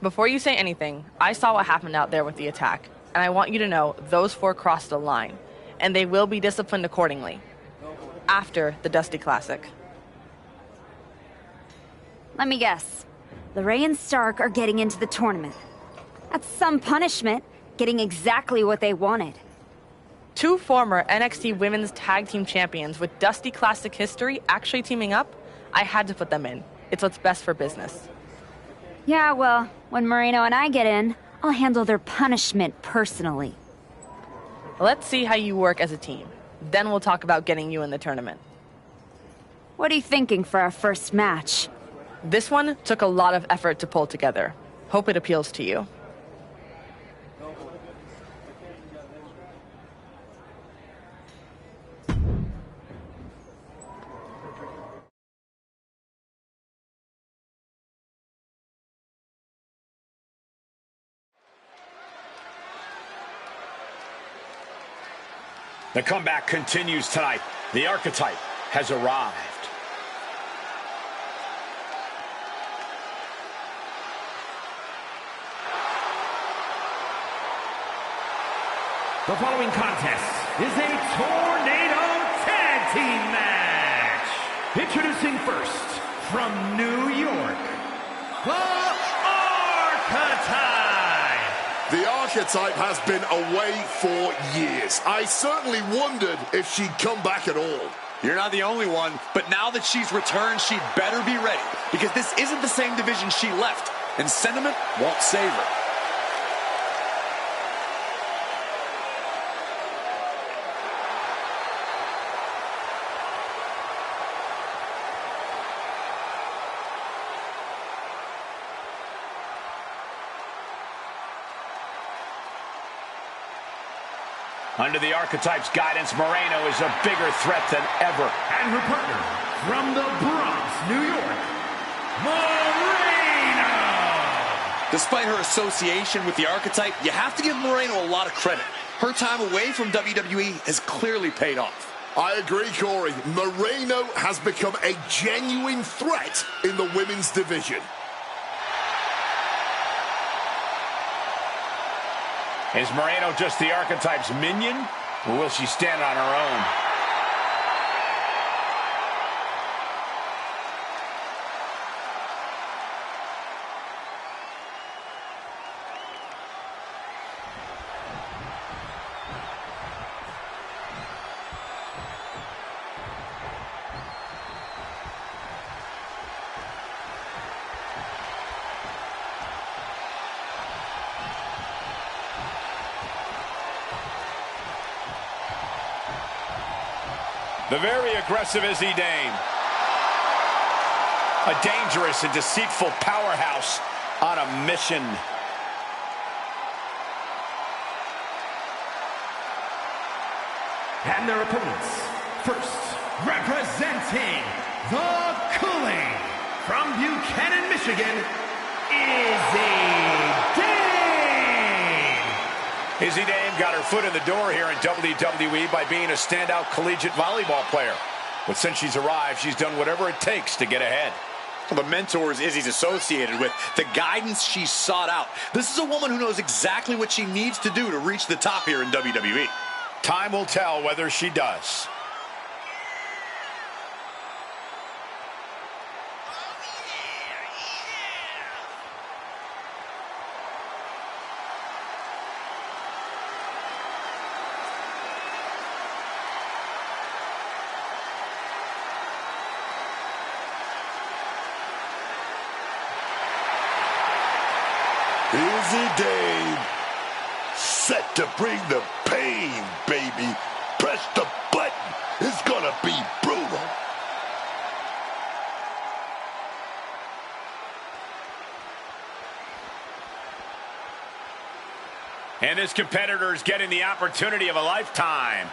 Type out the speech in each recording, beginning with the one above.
Before you say anything, I saw what happened out there with the attack, and I want you to know those 4 crossed the line, and they will be disciplined accordingly after the Dusty Classic. Let me guess. LeRae and Stark are getting into the tournament. That's some punishment, getting exactly what they wanted. 2 former NXT Women's Tag Team Champions with Dusty Classic history actually teaming up, I had to put them in. It's what's best for business. Yeah, well, when Moreno and I get in, I'll handle their punishment personally. Let's see how you work as a team. Then we'll talk about getting you in the tournament. What are you thinking for our first match? This one took a lot of effort to pull together. Hope it appeals to you. The comeback continues tonight. The Archetype has arrived. The following contest is a Tornado Tag Team match. Introducing first, from New York, the Archetype. The Archetype has been away for years. I certainly wondered if she'd come back at all. You're not the only one, but now that she's returned, she'd better be ready, because this isn't the same division she left, and sentiment won't save her. Under the Archetype's guidance, Moreno is a bigger threat than ever. And her partner, from the Bronx, New York, Moreno! Despite her association with the Archetype, you have to give Moreno a lot of credit. Her time away from WWE has clearly paid off. I agree, Corey. Moreno has become a genuine threat in the women's division. Is Moreno just the Archetype's minion, or will she stand on her own? The very aggressive Izzy Dame. A dangerous and deceitful powerhouse on a mission. And their opponents, first, representing the Cooling, from Buchanan, Michigan, Izzy Dame. Izzy Dame got her foot in the door here in WWE by being a standout collegiate volleyball player. But since she's arrived, she's done whatever it takes to get ahead. The mentors Izzy's associated with, the guidance she's sought out. This is a woman who knows exactly what she needs to do to reach the top here in WWE. Time will tell whether she does. Izzy Dame, set to bring the pain, baby. Press the button. It's gonna be brutal. And this competitor is getting the opportunity of a lifetime.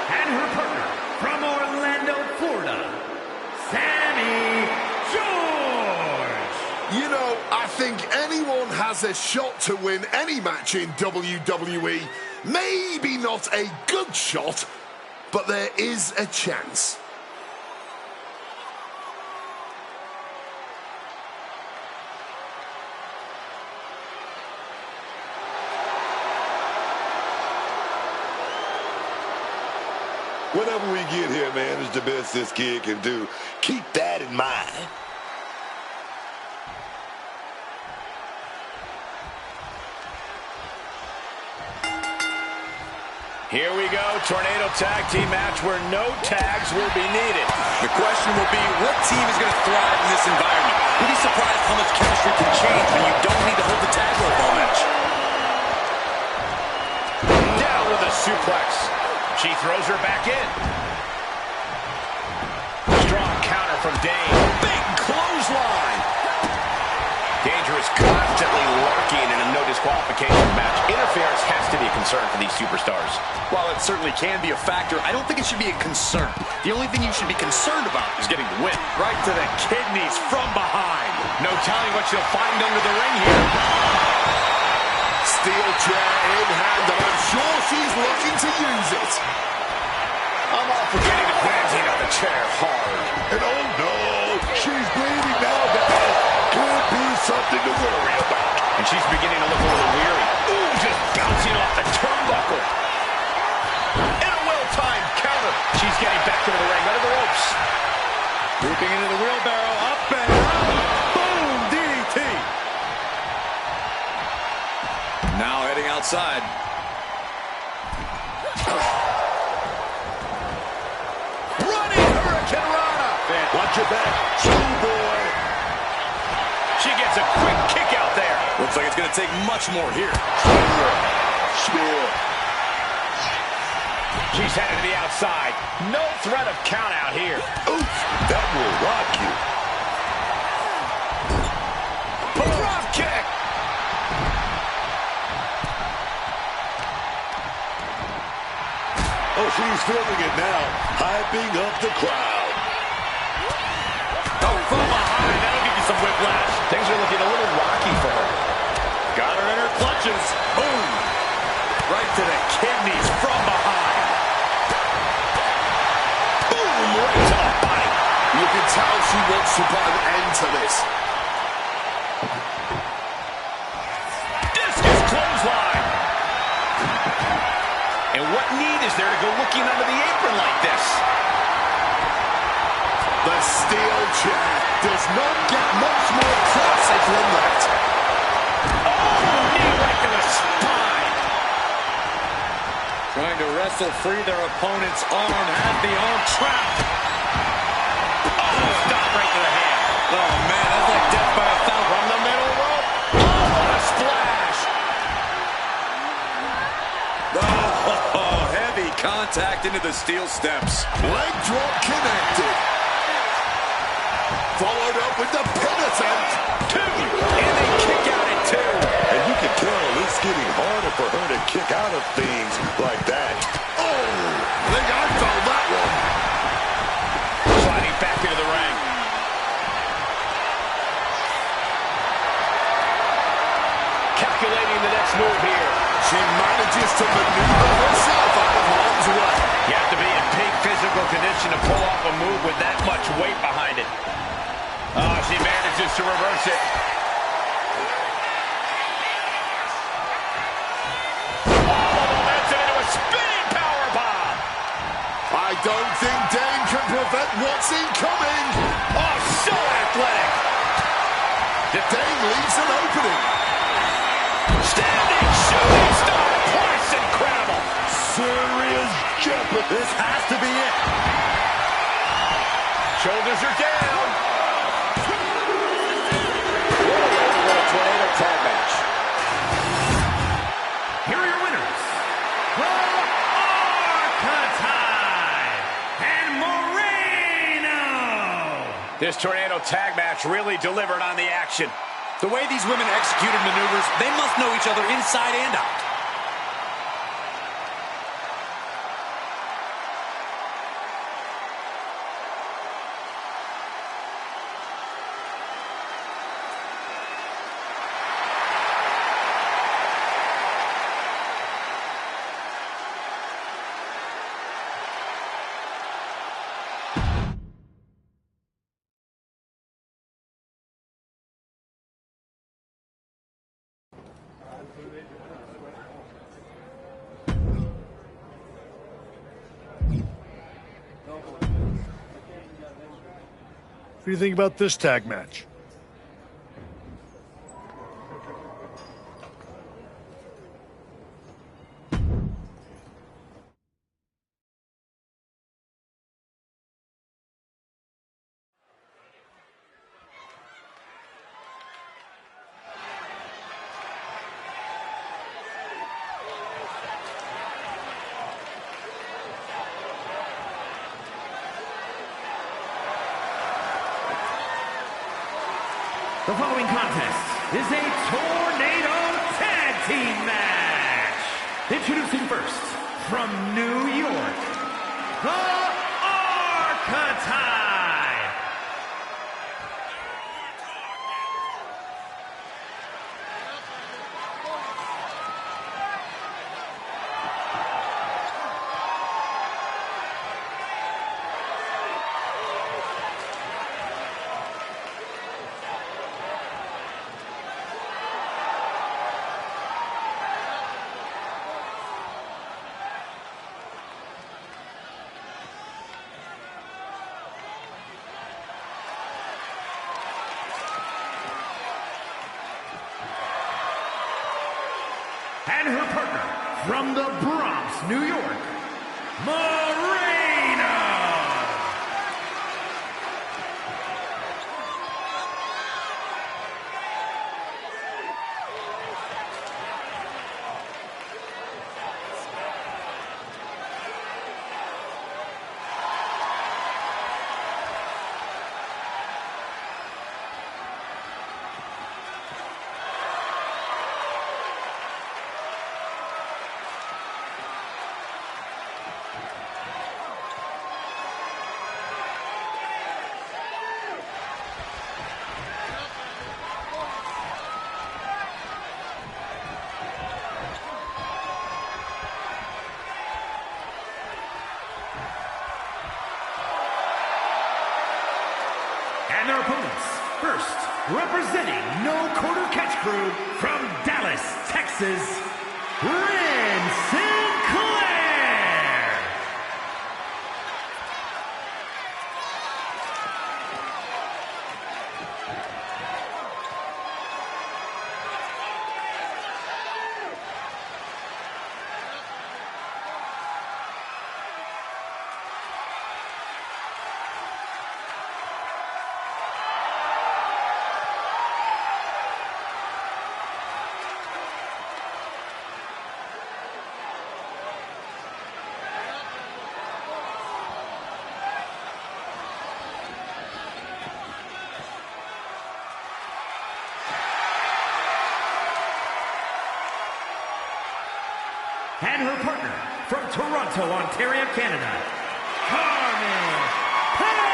And her partner, from Orlando, Florida, Sammy George. You know, I think anyone has a shot to win any match in WWE. Maybe not a good shot, but there is a chance. Whatever we get here, man, is the best this kid can do. Keep that in mind. Here we go, tornado tag team match where no tags will be needed. The question will be, what team is going to thrive in this environment? You'll be surprised how much chemistry can change when you don't need to hold the tag rope all match. Down with a suplex. She throws her back in. Strong counter from Dane. Big clothesline. Dangerous, constantly lurking in a no disqualification match. Interference has to be a concern for these superstars. While it certainly can be a factor, I don't think it should be a concern. The only thing you should be concerned about is getting the win. Right to the kidneys from behind. No telling what she'll find under the ring here. Steel chair in hand, and I'm sure she's looking to use it. I'm all for getting the quarantine on the chair hard. And oh no, she's bleeding now, guys. Could be something to worry about. And she's beginning to look a little weary. Ooh, just bouncing off the turnbuckle. And a well-timed counter. She's getting back into the ring, under the ropes. Looping into the wheelbarrow, up and out. Boom, DDT. Now heading outside. Running Hurricane Rana. Watch your back, boy. She gets a quick kick out there. Looks like it's going to take much more here. Sure. She's headed to the outside. No threat of count out here. Oof, that will rock you. Drop kick. Oh, she's feeling it now, hyping up the crowd. Oh, from behind. That'll give you some whiplash. Things are looking a little rocky for her. Got her in her clutches. Boom. Right to the kidneys from behind. Boom, right to the body. You can tell she wants to put an end to this. Discus clothesline. And what need is there to go looking under the apron like this? The steel chair does not get much more classic than that. Oh, knee right to the spine. Trying to wrestle free their opponent's arm. Had the arm trapped. Oh, stop right to the hand. Oh, man, that's like death by a fountain. From the middle rope. Oh, what a splash. Oh, heavy contact into the steel steps. Leg drop connected. Followed up with the pin attempt. Two. And they kick out at two. And you can tell it's getting harder for her to kick out of things like that. Oh, I think I felt that one. Sliding back into the ring. Calculating the next move here. She manages to maneuver herself out of harm's way. You have to be in peak physical condition to pull off a move with that much weight behind it. Oh, she manages to reverse it. Oh, that's it into a spinning powerbomb. I don't think Dane can prevent what's incoming. Oh, so athletic. Dane leaves an opening. Standing shooting star. Price incredible. Serious jeopardy. This has to be it. Shoulders are down. Tornado tag match. Here are your winners, from Archetype and Moreno. This tornado tag match really delivered on the action. The way these women executed maneuvers, they must know each other inside and out. What do you think about this tag match? The following contest is a Tornado Tag Team match. Introducing first, from New York, the Archetype. And her partner, from the Bronx, New York, Marina. And their opponents, first, representing No Quarter Catch Crew from Dallas, Texas, Ren Sinclair. And her partner, from Toronto, Ontario, Canada, Carmen Petrovich.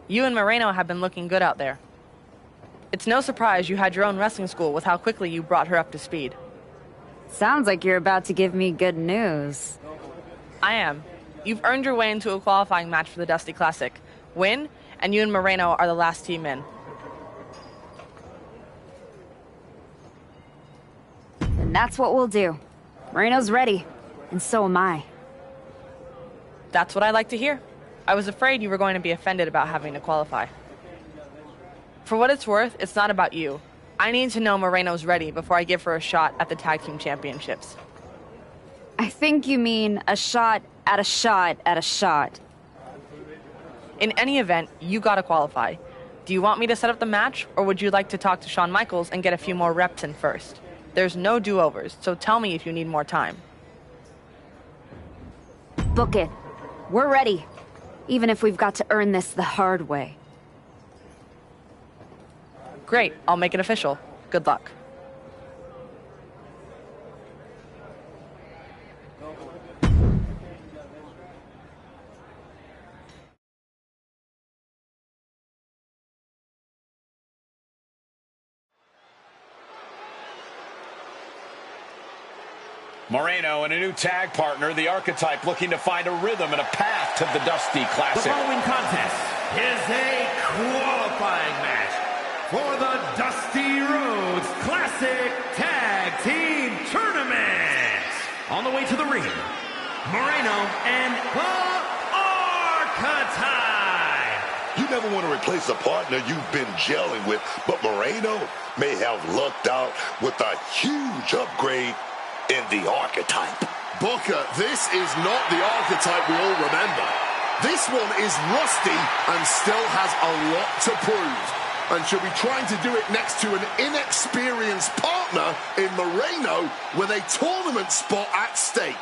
You and Moreno have been looking good out there. It's no surprise you had your own wrestling school with how quickly you brought her up to speed. Sounds like you're about to give me good news. I am. You've earned your way into a qualifying match for the Dusty Classic. Win, and you and Moreno are the last team in. And that's what we'll do. Moreno's ready, and so am I. That's what I like to hear. I was afraid you were going to be offended about having to qualify. For what it's worth, it's not about you. I need to know Moreno's ready before I give her a shot at the Tag Team Championships. I think you mean a shot at a shot at a shot. In any event, you gotta qualify. Do you want me to set up the match, or would you like to talk to Shawn Michaels and get a few more reps in first? There's no do-overs, so tell me if you need more time. Book it. We're ready. Even if we've got to earn this the hard way. Great, I'll make it official. Good luck. Moreno and a new tag partner, the Archetype, looking to find a rhythm and a path to the Dusty The Classic. following contest is a qualifying match for the Dusty Rhodes Classic Tag Team Tournament. On the way to the ring, Moreno and the Archetype. You never want to replace a partner you've been gelling with, but Moreno may have lucked out with a huge upgrade in the Archetype. Booker, this is not the Archetype we all remember. This one is rusty and still has a lot to prove. And she'll be trying to do it next to an inexperienced partner in Moreno with a tournament spot at stake.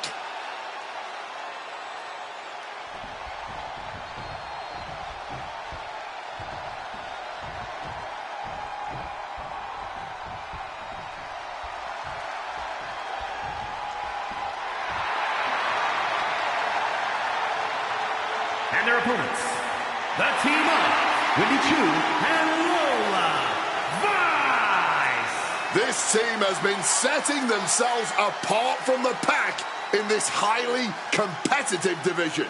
And their opponents, the team of Pt2 and Vice. This team has been setting themselves apart from the pack in this highly competitive division.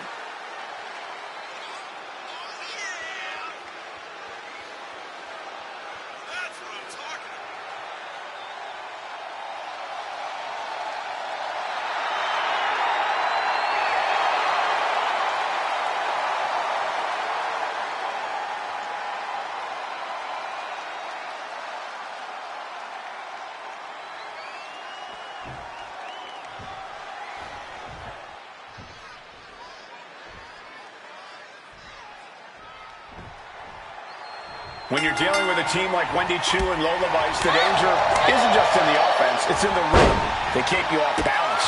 When you're dealing with a team like Pt2 and Lola Vice, the danger isn't just in the offense, it's in the ring. They keep you off balance.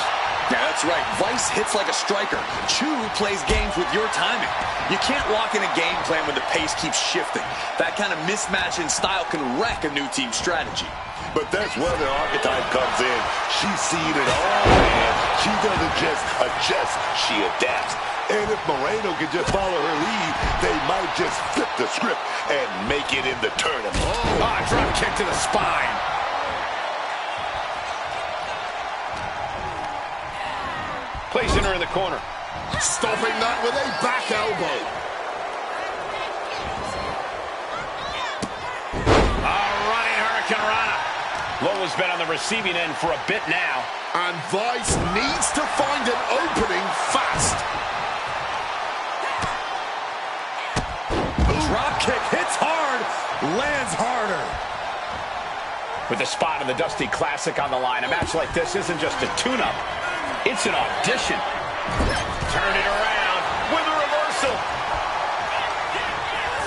Yeah, that's right. Vice hits like a striker. Chu plays games with your timing. You can't lock in a game plan when the pace keeps shifting. That kind of mismatch in style can wreck a new team strategy. But that's where the Archetype comes in. She's seen it all, man. She doesn't just adjust, she adapts. And if Moreno can just follow her lead, they might just flip the script and make it in the tournament. Drop kick to the spine. Placing her in the corner. Stopping that with a back elbow. Running Hurricanrana. Lola's been on the receiving end for a bit now. And Vice needs to find an opening fast. Drop kick hits hard, lands harder. With the spot in the Dusty Classic on the line, a match like this isn't just a tune-up. It's an audition. Turn it around with a reversal.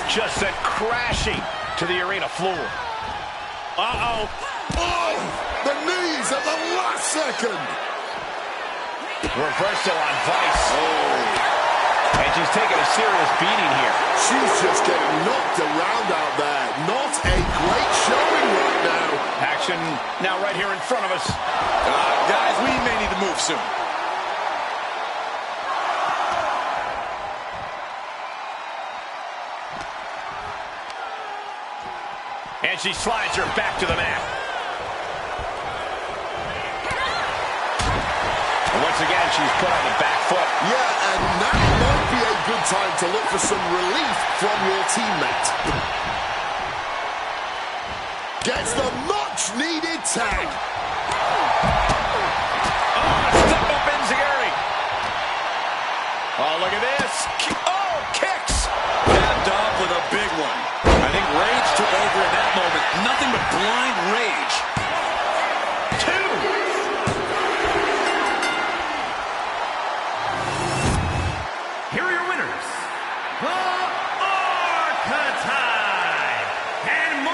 Just sent crashing to the arena floor. Oh, the knees at the last second. Reversal on Vice. And she's taking a serious beating here. She's just getting knocked around out there. Not a great showing right now. Action now right here in front of us. Guys, we may need to move soon. And she slides her back to the mat. And once again, she's put on the back foot. Yeah, and that might be a good time to look for some relief from your teammate. Gets the much-needed tag. Step up enziguri. Oh, look at this. Oh, kicks. Tapped off with a big one. I think rage took over in that moment. Nothing but blind rage. 2. Here are your winners. The Archetype and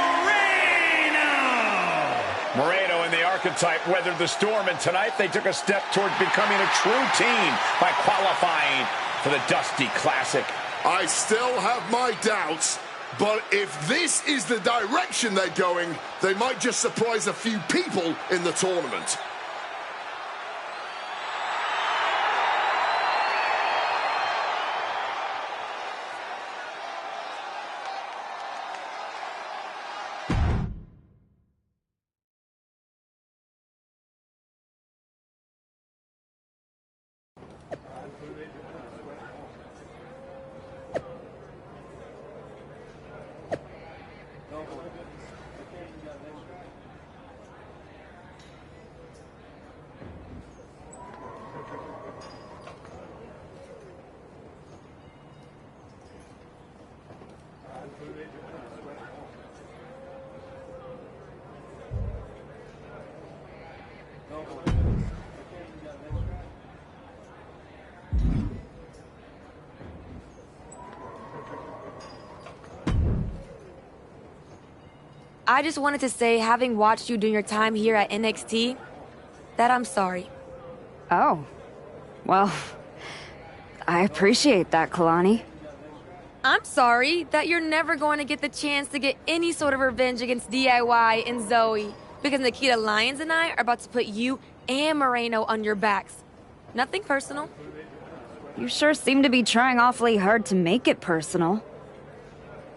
Moreno and the Archetype weathered the storm, and tonight they took a step towards becoming a true team by qualifying for the Dusty Classic. I still have my doubts, but if this is the direction they're going, they might just surprise a few people in the tournament. I just wanted to say, having watched you during your time here at NXT, that I'm sorry. Oh. Well, I appreciate that, Kalani. I'm sorry that you're never going to get the chance to get any sort of revenge against DIY and Zoe, because Nikita Lyons and I are about to put you and Moreno on your backs. Nothing personal. You sure seem to be trying awfully hard to make it personal.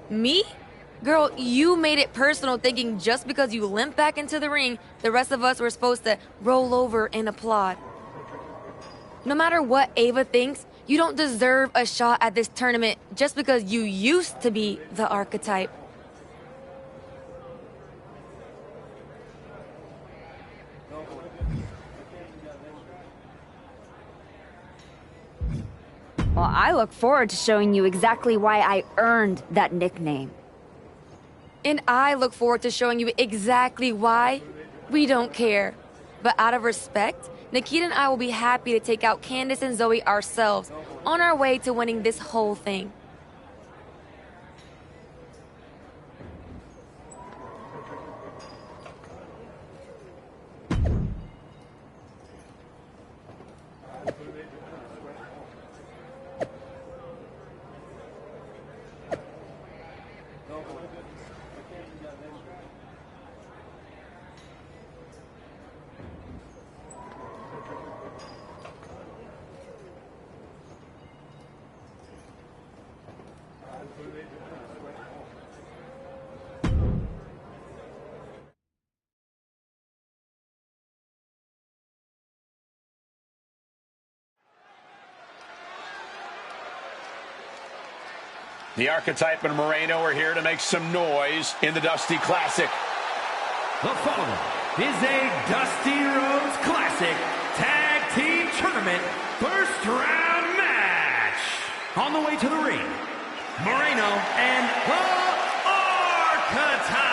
Me? Girl, you made it personal thinking just because you limped back into the ring, the rest of us were supposed to roll over and applaud. No matter what Ava thinks, you don't deserve a shot at this tournament just because you used to be the Archetype. Well, I look forward to showing you exactly why I earned that nickname. And I look forward to showing you exactly why we don't care. But out of respect, Nikita and I will be happy to take out Candace and Zoe ourselves on our way to winning this whole thing. The Archetype and Moreno are here to make some noise in the Dusty Classic. The following is a Dusty Rhodes Classic Tag Team Tournament first round match. On the way to the ring, Moreno and the Archetype.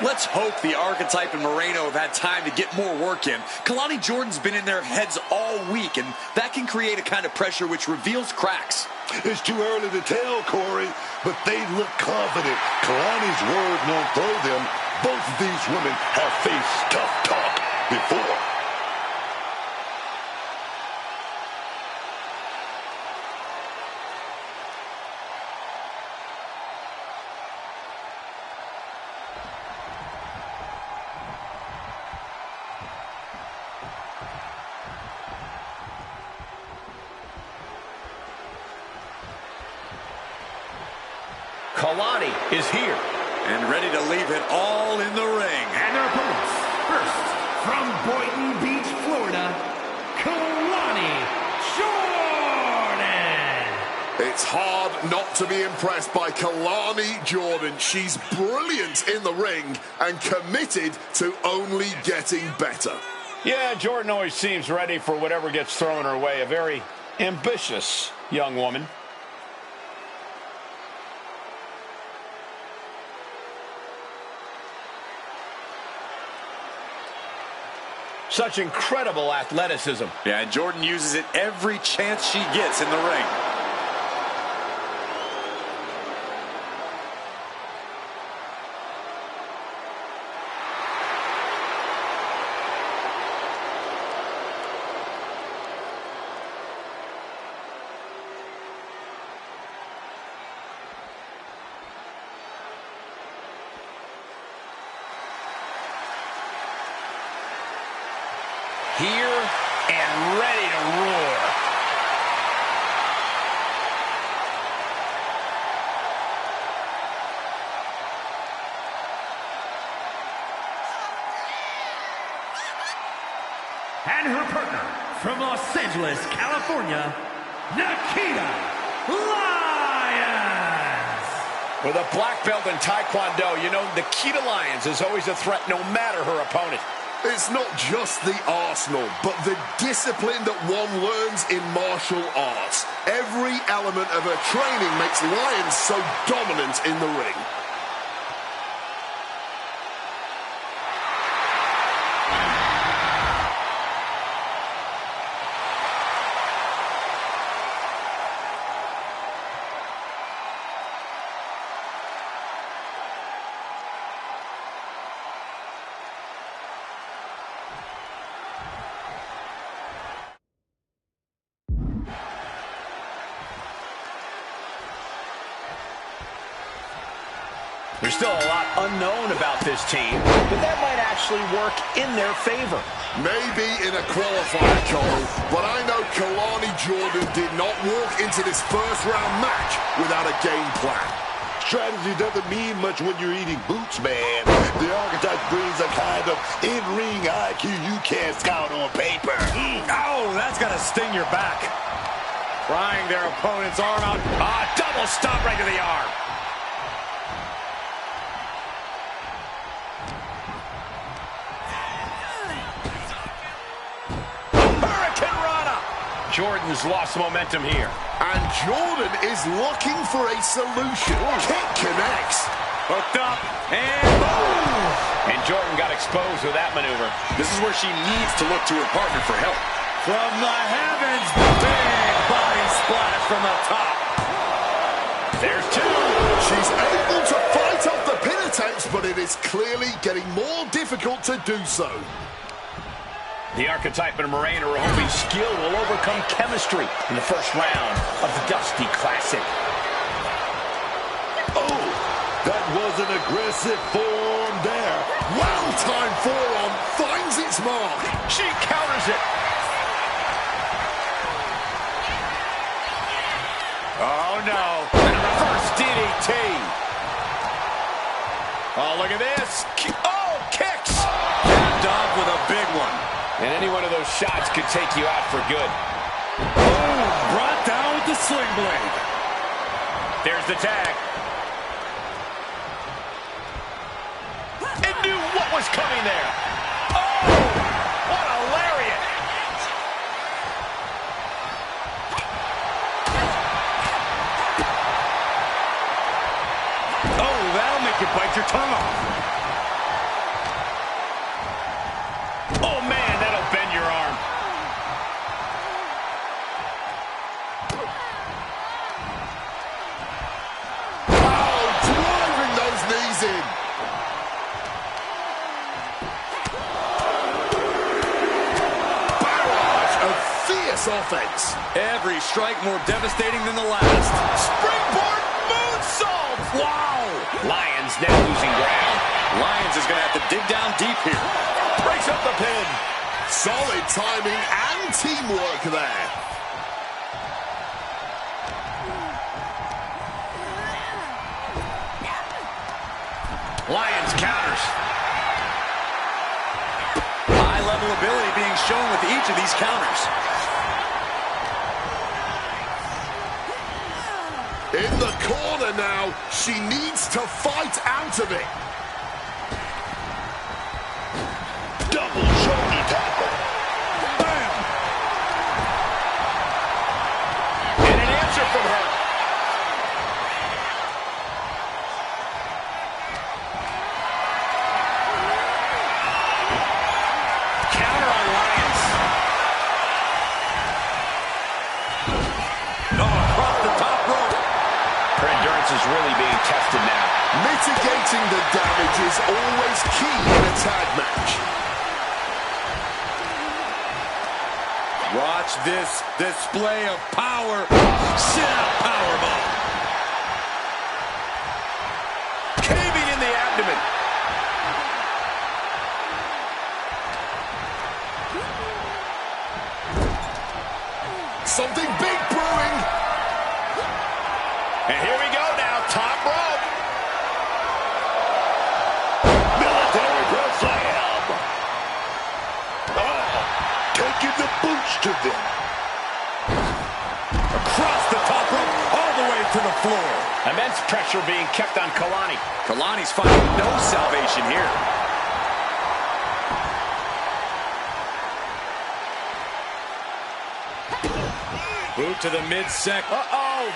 Let's hope the Archetype and Moreno have had time to get more work in. Kalani Jordan's been in their heads all week, and that can create a kind of pressure which reveals cracks. It's too early to tell, Corey, but they look confident. Kalani's word won't throw them. Both of these women have faced tough talk before. Kalani is here, And ready to leave it all in the ring. And their opponents, first, from Boynton Beach, Florida, Kalani Jordan. It's hard not to be impressed by Kalani Jordan. She's brilliant in the ring and committed to only getting better. Yeah, Jordan always seems ready for whatever gets thrown her way. A very ambitious young woman. Such incredible athleticism. Yeah, and Jordan uses it every chance she gets in the ring. Here and ready to roar. And her partner, from Los Angeles, California, Nikita Lyons. With a black belt in Taekwondo, you know Nikita Lyons is always a threat no matter her opponent. It's not just the arsenal, but the discipline that one learns in martial arts. Every element of her training makes Lyons so dominant in the ring. There's still a lot unknown about this team, but that might actually work in their favor. Maybe in a qualifier, Cole, but I know Kalani Jordan did not walk into this first-round match without a game plan. Strategy doesn't mean much when you're eating boots, man. The archetype brings a kind of in-ring IQ you can't scout on paper. Oh, that's got to sting your back. Prying their opponent's arm out. Double stomp right to the arm. Jordan's lost momentum here. And Jordan is looking for a solution. Kick connects. Hooked up, and boom! And Jordan got exposed with that maneuver. This is where she needs to look to her partner for help. From the heavens, big body splash from the top. There's two. She's able to fight off the pin attempts, but it is clearly getting more difficult to do so. The archetype and Moreno are hoping skill will overcome chemistry in the first round of the Dusty Classic. Oh, that was an aggressive forearm there. Well-timed forearm finds its mark. She counters it. Oh, no. And a reverse DDT. Oh, look at this. Oh, kicks. Capped off with a big one. And any one of those shots could take you out for good. Oh, brought down with the sling blade. There's the tag. And knew what was coming there. Oh, what a lariat. Oh, that'll make you bite your tongue off. Oh, man, that'll bend your arm. Oh, driving those knees in. Barrage of fierce offense. Every strike more devastating than the last. Springboard moonsault. Wow. Lyons now losing ground. Lyons is going to have to dig down deep here. Breaks up the pin. Solid timing and teamwork there. Lyons counters. High-level ability being shown with each of these counters. In the corner now, she needs to fight out of it. Double shoulder tackle. Bam! And an answer from her. Counter on Lyons. Across the top rope. Her endurance is really being tested now. Mitigating the damage is always key in a tag match. Watch this display of power. Sit-out powerbomb. Caving in the abdomen. Something big brewing. And here we go now, top rope. Military press slam. Oh, taking the boots to them. Across the top rope, all the way to the floor. Immense pressure being kept on Kalani. Kalani's finding no salvation here. Boot to the midsection. Uh-oh.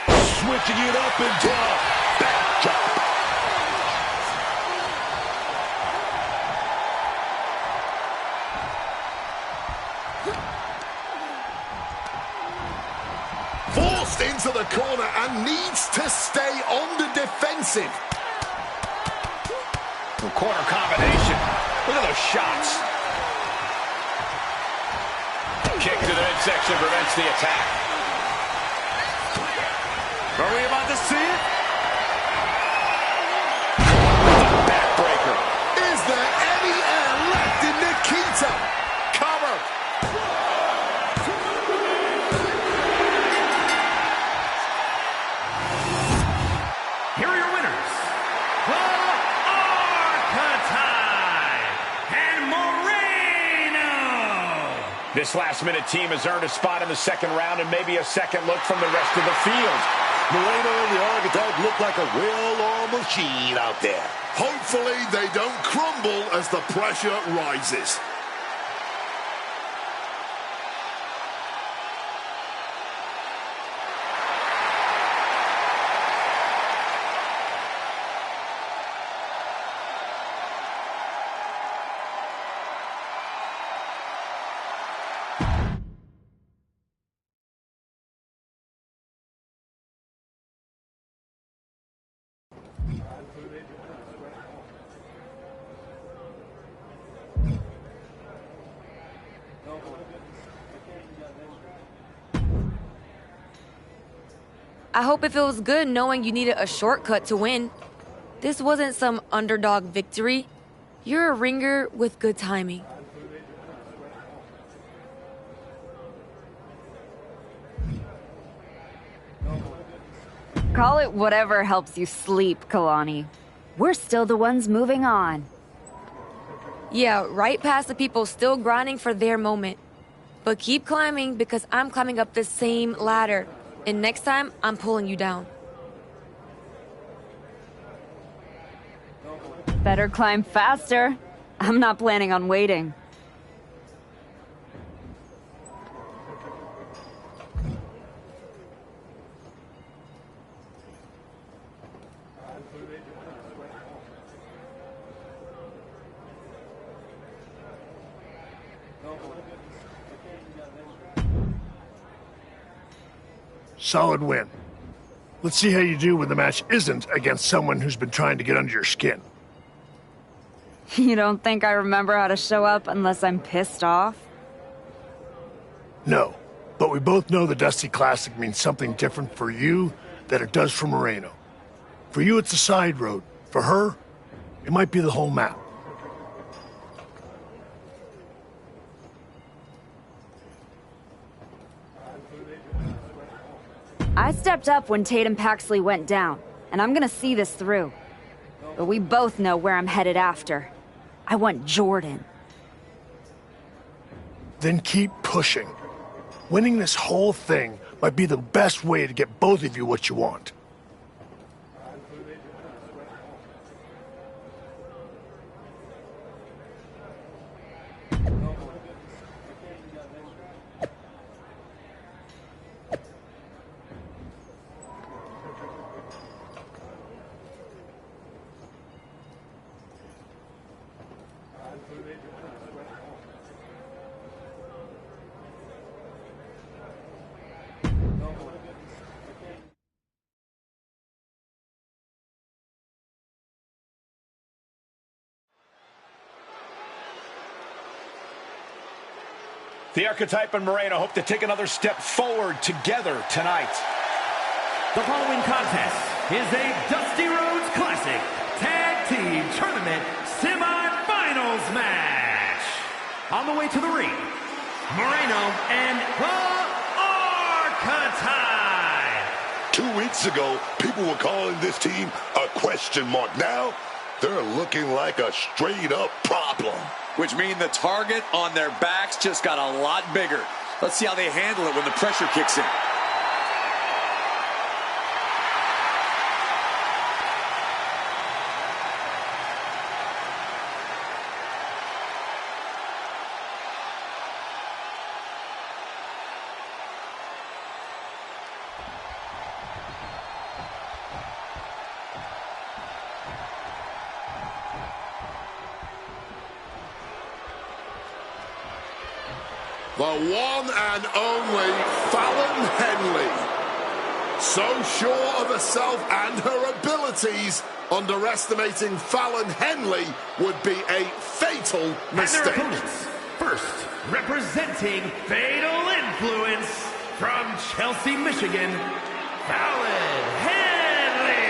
Switching it up into a back chop. Forced into the corner and needs to stay on the defensive. Corner combination. Look at those shots. Kick to the midsection prevents the attack. Are we about to see it? Backbreaker. Is there any air left in Nikita? Cover. Here are your winners, the Archetype and Moreno. This last-minute team has earned a spot in the second round and maybe a second look from the rest of the field. Moreno and the Archetype look like a well-oiled machine out there. Hopefully they don't crumble as the pressure rises. I hope it feels good knowing you needed a shortcut to win. This wasn't some underdog victory. You're a ringer with good timing. Call it whatever helps you sleep, Kalani. We're still the ones moving on. Yeah, right past the people still grinding for their moment. But keep climbing because I'm climbing up the same ladder. And next time, I'm pulling you down. Better climb faster. I'm not planning on waiting. Solid win. Let's see how you do when the match isn't against someone who's been trying to get under your skin. You don't think I remember how to show up unless I'm pissed off? No, but we both know the Dusty Classic means something different for you than it does for Moreno. For you, it's a side road. For her, it might be the whole map. I stepped up when Tatum Paxley went down, and I'm gonna see this through. But we both know where I'm headed after. I want Jordan. Then keep pushing. Winning this whole thing might be the best way to get both of you what you want. The Archetype and Moreno hope to take another step forward together tonight. The following contest is a Dusty Rhodes Classic Tag Team Tournament Semi-Finals match. On the way to the ring, Moreno and the Archetype. 2 weeks ago, people were calling this team a question mark. Now, they're looking like a straight-up problem. Which means the target on their backs just got a lot bigger. Let's see how they handle it when the pressure kicks in. The one and only Fallon Henley. So sure of herself and her abilities, underestimating Fallon Henley would be a fatal mistake. And their opponents, first, representing Fatal Influence from Chelsea, Michigan, Fallon Henley.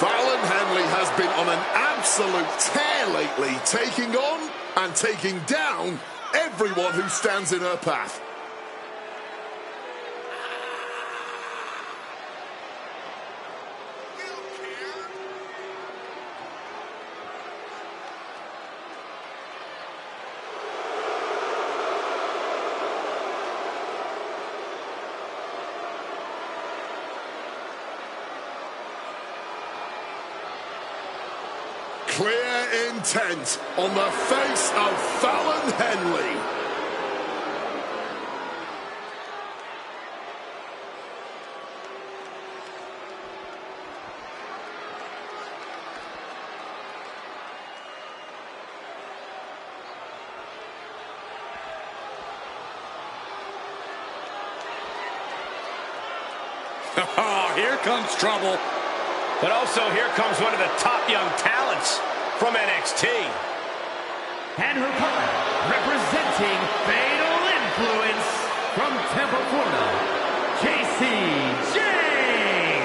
Fallon Henley has been on an absolute tear lately, taking on and taking down everyone who stands in her path. Clear intent on the face of Fallon Henley. Oh, here comes trouble. But also here comes one of the top young talents from NXT. And her partner, representing Fatal Influence from Tampa, Florida, JC Jane.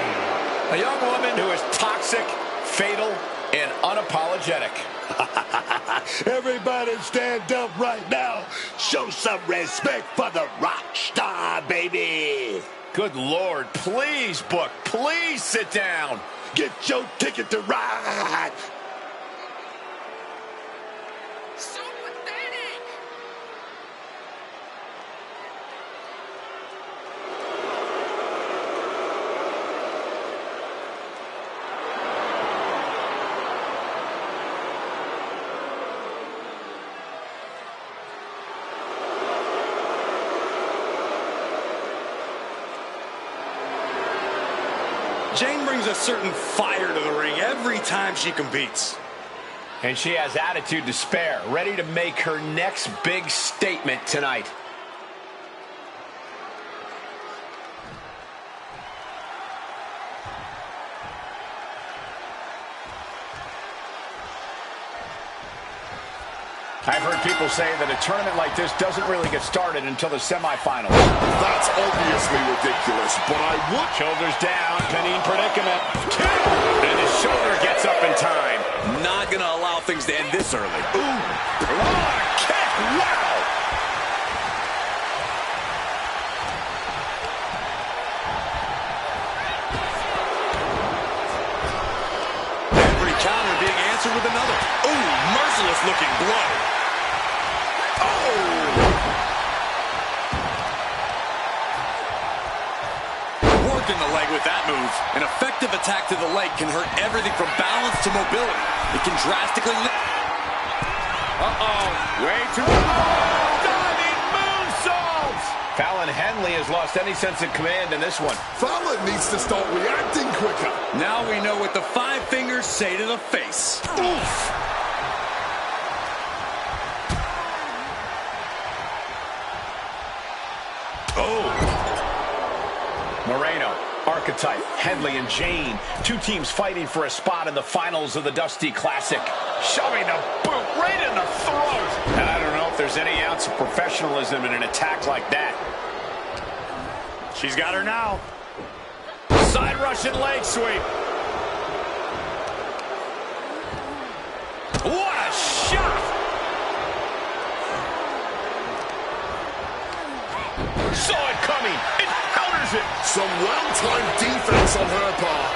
A young woman who is toxic, fatal, and unapologetic. Everybody stand up right now. Show some respect for the rock star, baby. Good Lord, please, Book, please sit down. Get your ticket to ride. So pathetic. Jane brings a certain fire to the ring every time she competes. And she has attitude to spare, ready to make her next big statement tonight. I've heard people say that a tournament like this doesn't really get started until the semifinals. That's obviously ridiculous, but I would... Shoulders down, pinning predicament. Two! And his shoulder gets up in time. Not going to allow things to end this early. Ooh! Oh, kick! Wow! Every merciless-looking blow. Oh! Working the leg with that move. An effective attack to the leg can hurt everything from balance to mobility. It can drastically... Way too... Diving moonsaults! Fallon Henley has lost any sense of command in this one. Fallon needs to start reacting quicker. Now we know what the 5 fingers say to the face. Oof! Oh! Moreno, Archetype, Henley, and Jane. 2 teams fighting for a spot in the finals of the Dusty Classic. Shoving the boot right in the throat. And I don't know if there's any ounce of professionalism in an attack like that. She's got her now. Side Russian leg sweep. What a shot! Saw it coming. It counters it. Some well-timed defense on her part.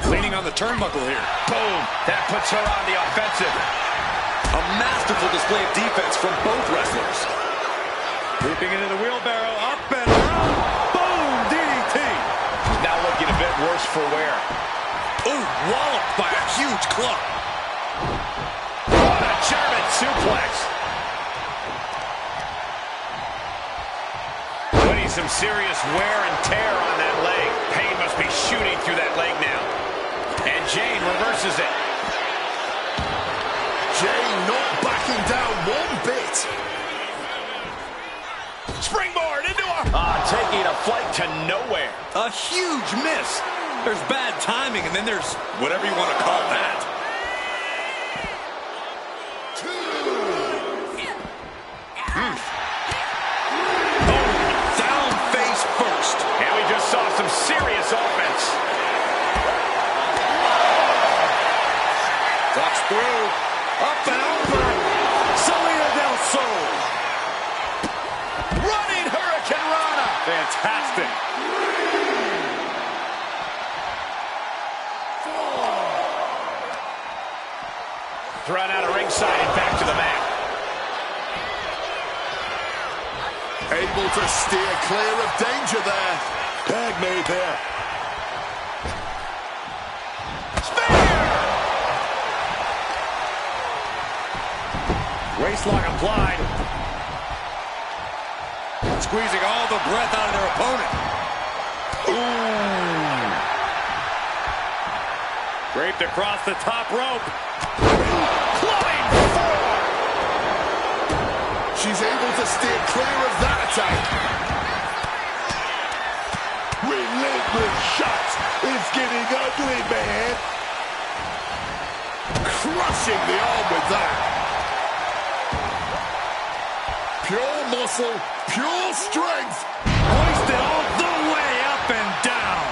Leaning on the turnbuckle here. Boom. That puts her on the offensive. A masterful display of defense from both wrestlers. Leaping into the wheelbarrow. Up and around. Boom. DDT. She's now looking a bit worse for wear. Ooh, walloped by a huge club. What a German suplex. Putting some serious wear and tear on that leg. Pain must be shooting through that leg now. And Jane reverses it. Jane not backing down one bit. Springboard into a... taking a flight to nowhere. A huge miss. There's bad timing, and then there's whatever you want to call that. 2. Down face first. And we just saw some serious offense. Ducks through. Up and over. Salida del Sol. Running Hurricane Rana. Fantastic. 4. Thrown out of ringside and back to the mat. Able to steer clear of danger there. Tag made there. Waistlock applied. Squeezing all the breath out of their opponent. Ooh. Draped across the top rope. Clubbing 4. She's able to steer clear of that attack. Relentless shots. It's getting ugly, man. Crushing the arm with that. Pure muscle, pure strength. Hoisted all the way up and down.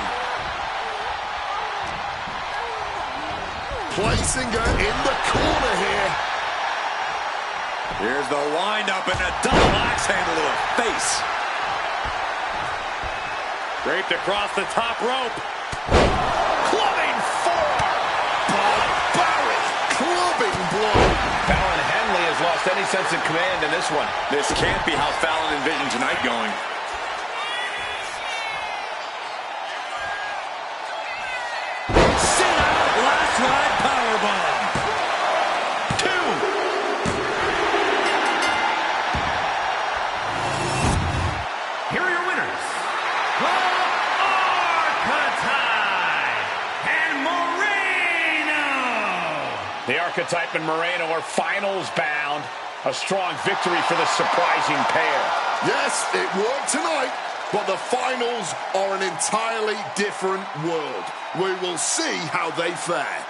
Placing her in the corner here. Here's the wind-up and a double axe handle to the face. Draped across the top rope. Clubbing 4. Barbaric clubbing blow. Fallon Henley has lost any sense of command in this one. This can't be how Fallon envisioned tonight going. Sit out. Last ride powerbomb. 2. Here are your winners. Archetype and Moreno. The Archetype and Moreno are finals bound. A strong victory for the surprising pair. Yes, it worked tonight, but the finals are an entirely different world. We will see how they fare.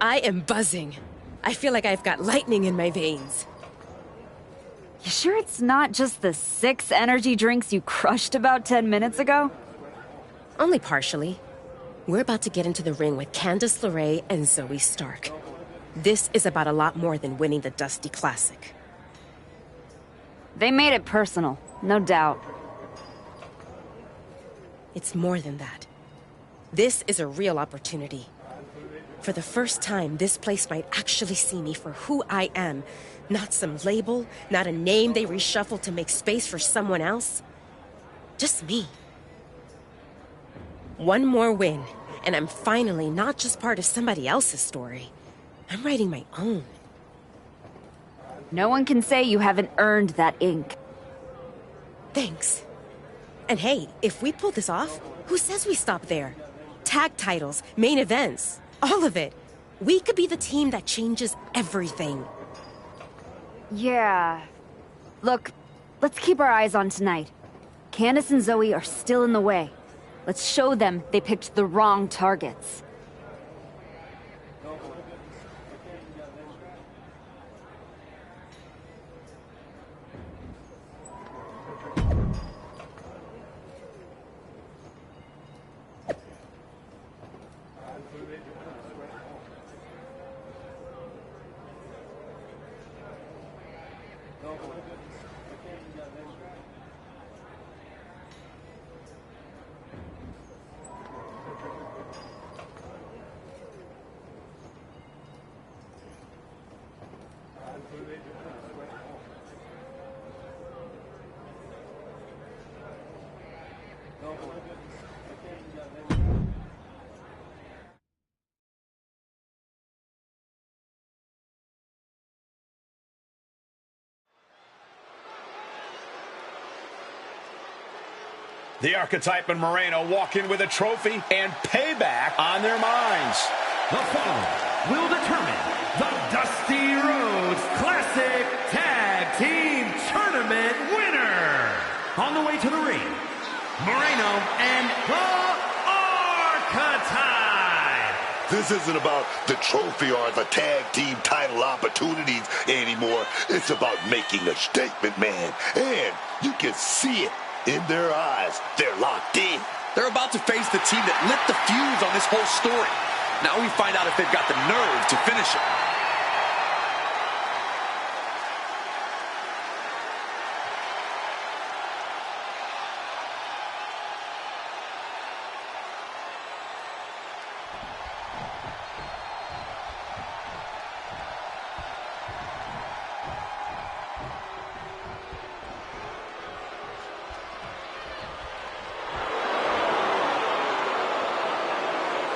I am buzzing. I feel like I've got lightning in my veins. You sure it's not just the 6 energy drinks you crushed about 10 minutes ago? Only partially. We're about to get into the ring with Candice LeRae and Zoe Stark. This is about a lot more than winning the Dusty Classic. They made it personal, no doubt. It's more than that. This is a real opportunity. For the first time, this place might actually see me for who I am. Not some label, not a name they reshuffle to make space for someone else. Just me. One more win, and I'm finally not just part of somebody else's story. I'm writing my own. No one can say you haven't earned that ink. Thanks. And hey, if we pull this off, who says we stop there? Tag titles, main events, all of it. We could be the team that changes everything. Yeah. Look, let's keep our eyes on tonight. Candice and Zoe are still in the way. Let's show them they picked the wrong targets. The Archetype and Moreno walk in with a trophy and payback on their minds. The following will determine the Dusty Rhodes Classic Tag Team Tournament winner. On the way to the ring, Moreno and the Archetype. This isn't about the trophy or the tag team title opportunities anymore. It's about making a statement, man. And you can see it in their eyes. They're locked in. They're about to face the team that lit the fuse on this whole story. Now we find out if they've got the nerve to finish it.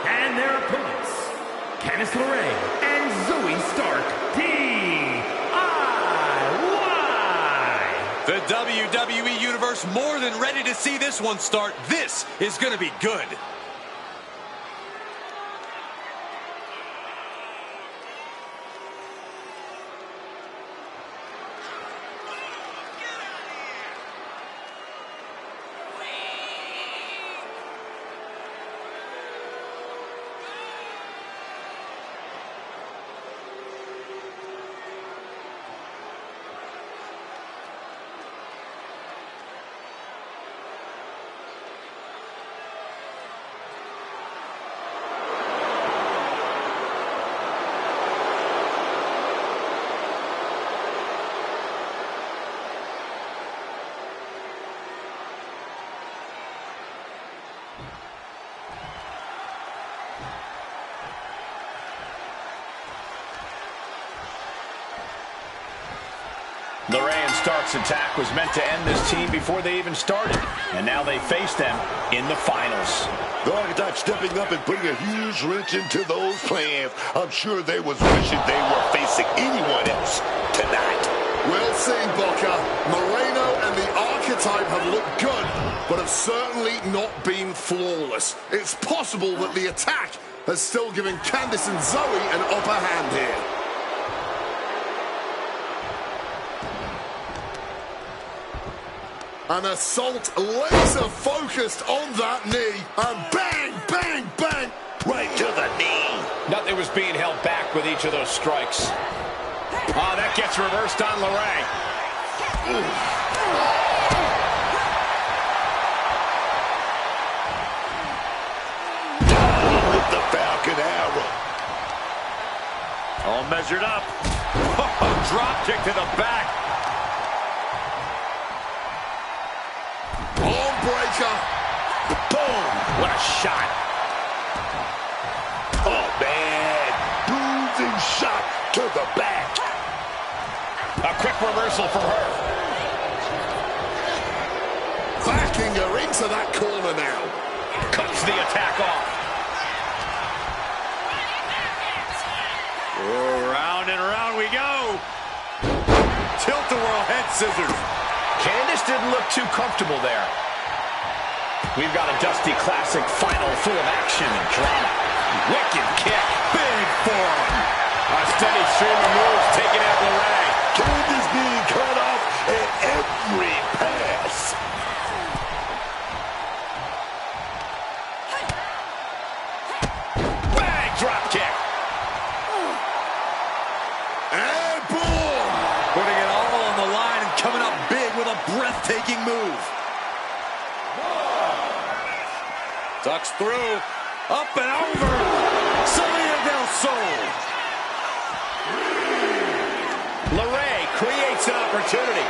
And their opponents, Candice LeRae and Zoe Stark, DIY. The WWE Universe more than ready to see this one start. This is going to be good. LeRae and Stark's attack was meant to end this team before they even started, and now they face them in the finals. The Archetype stepping up and putting a huge wrench into those plans. I'm sure they was wishing they were facing anyone else tonight. Well seen, Booker. Moreno and have certainly not been flawless. It's possible that the attack has still given Candice and Zoe an upper hand here. An assault laser focused on that knee. And bang, bang, bang. Right to the knee. Nothing was being held back with each of those strikes. Oh, that gets reversed on LeRae. Down with the Falcon Arrow. All measured up. Drop kick to the back. Arm breaker. Boom. What a shot. Oh, man. Bruising shot to the back. A quick reversal for her. Backing her into that corner now. Cuts the attack off. Oh, round and round we go. Tilt-a-whirl head scissors. Candice didn't look too comfortable there. We've got a Dusty Classic final full of action and drama. Wicked kick. Big forearm. A steady stream of moves taking out LeRae. Candice being cut off at every pass. Bang! Drop kick. And boom! Putting it all on the line and coming up big with a breathtaking move. Ducks through. Up and over. Salida del Sol. LeRae creates an opportunity.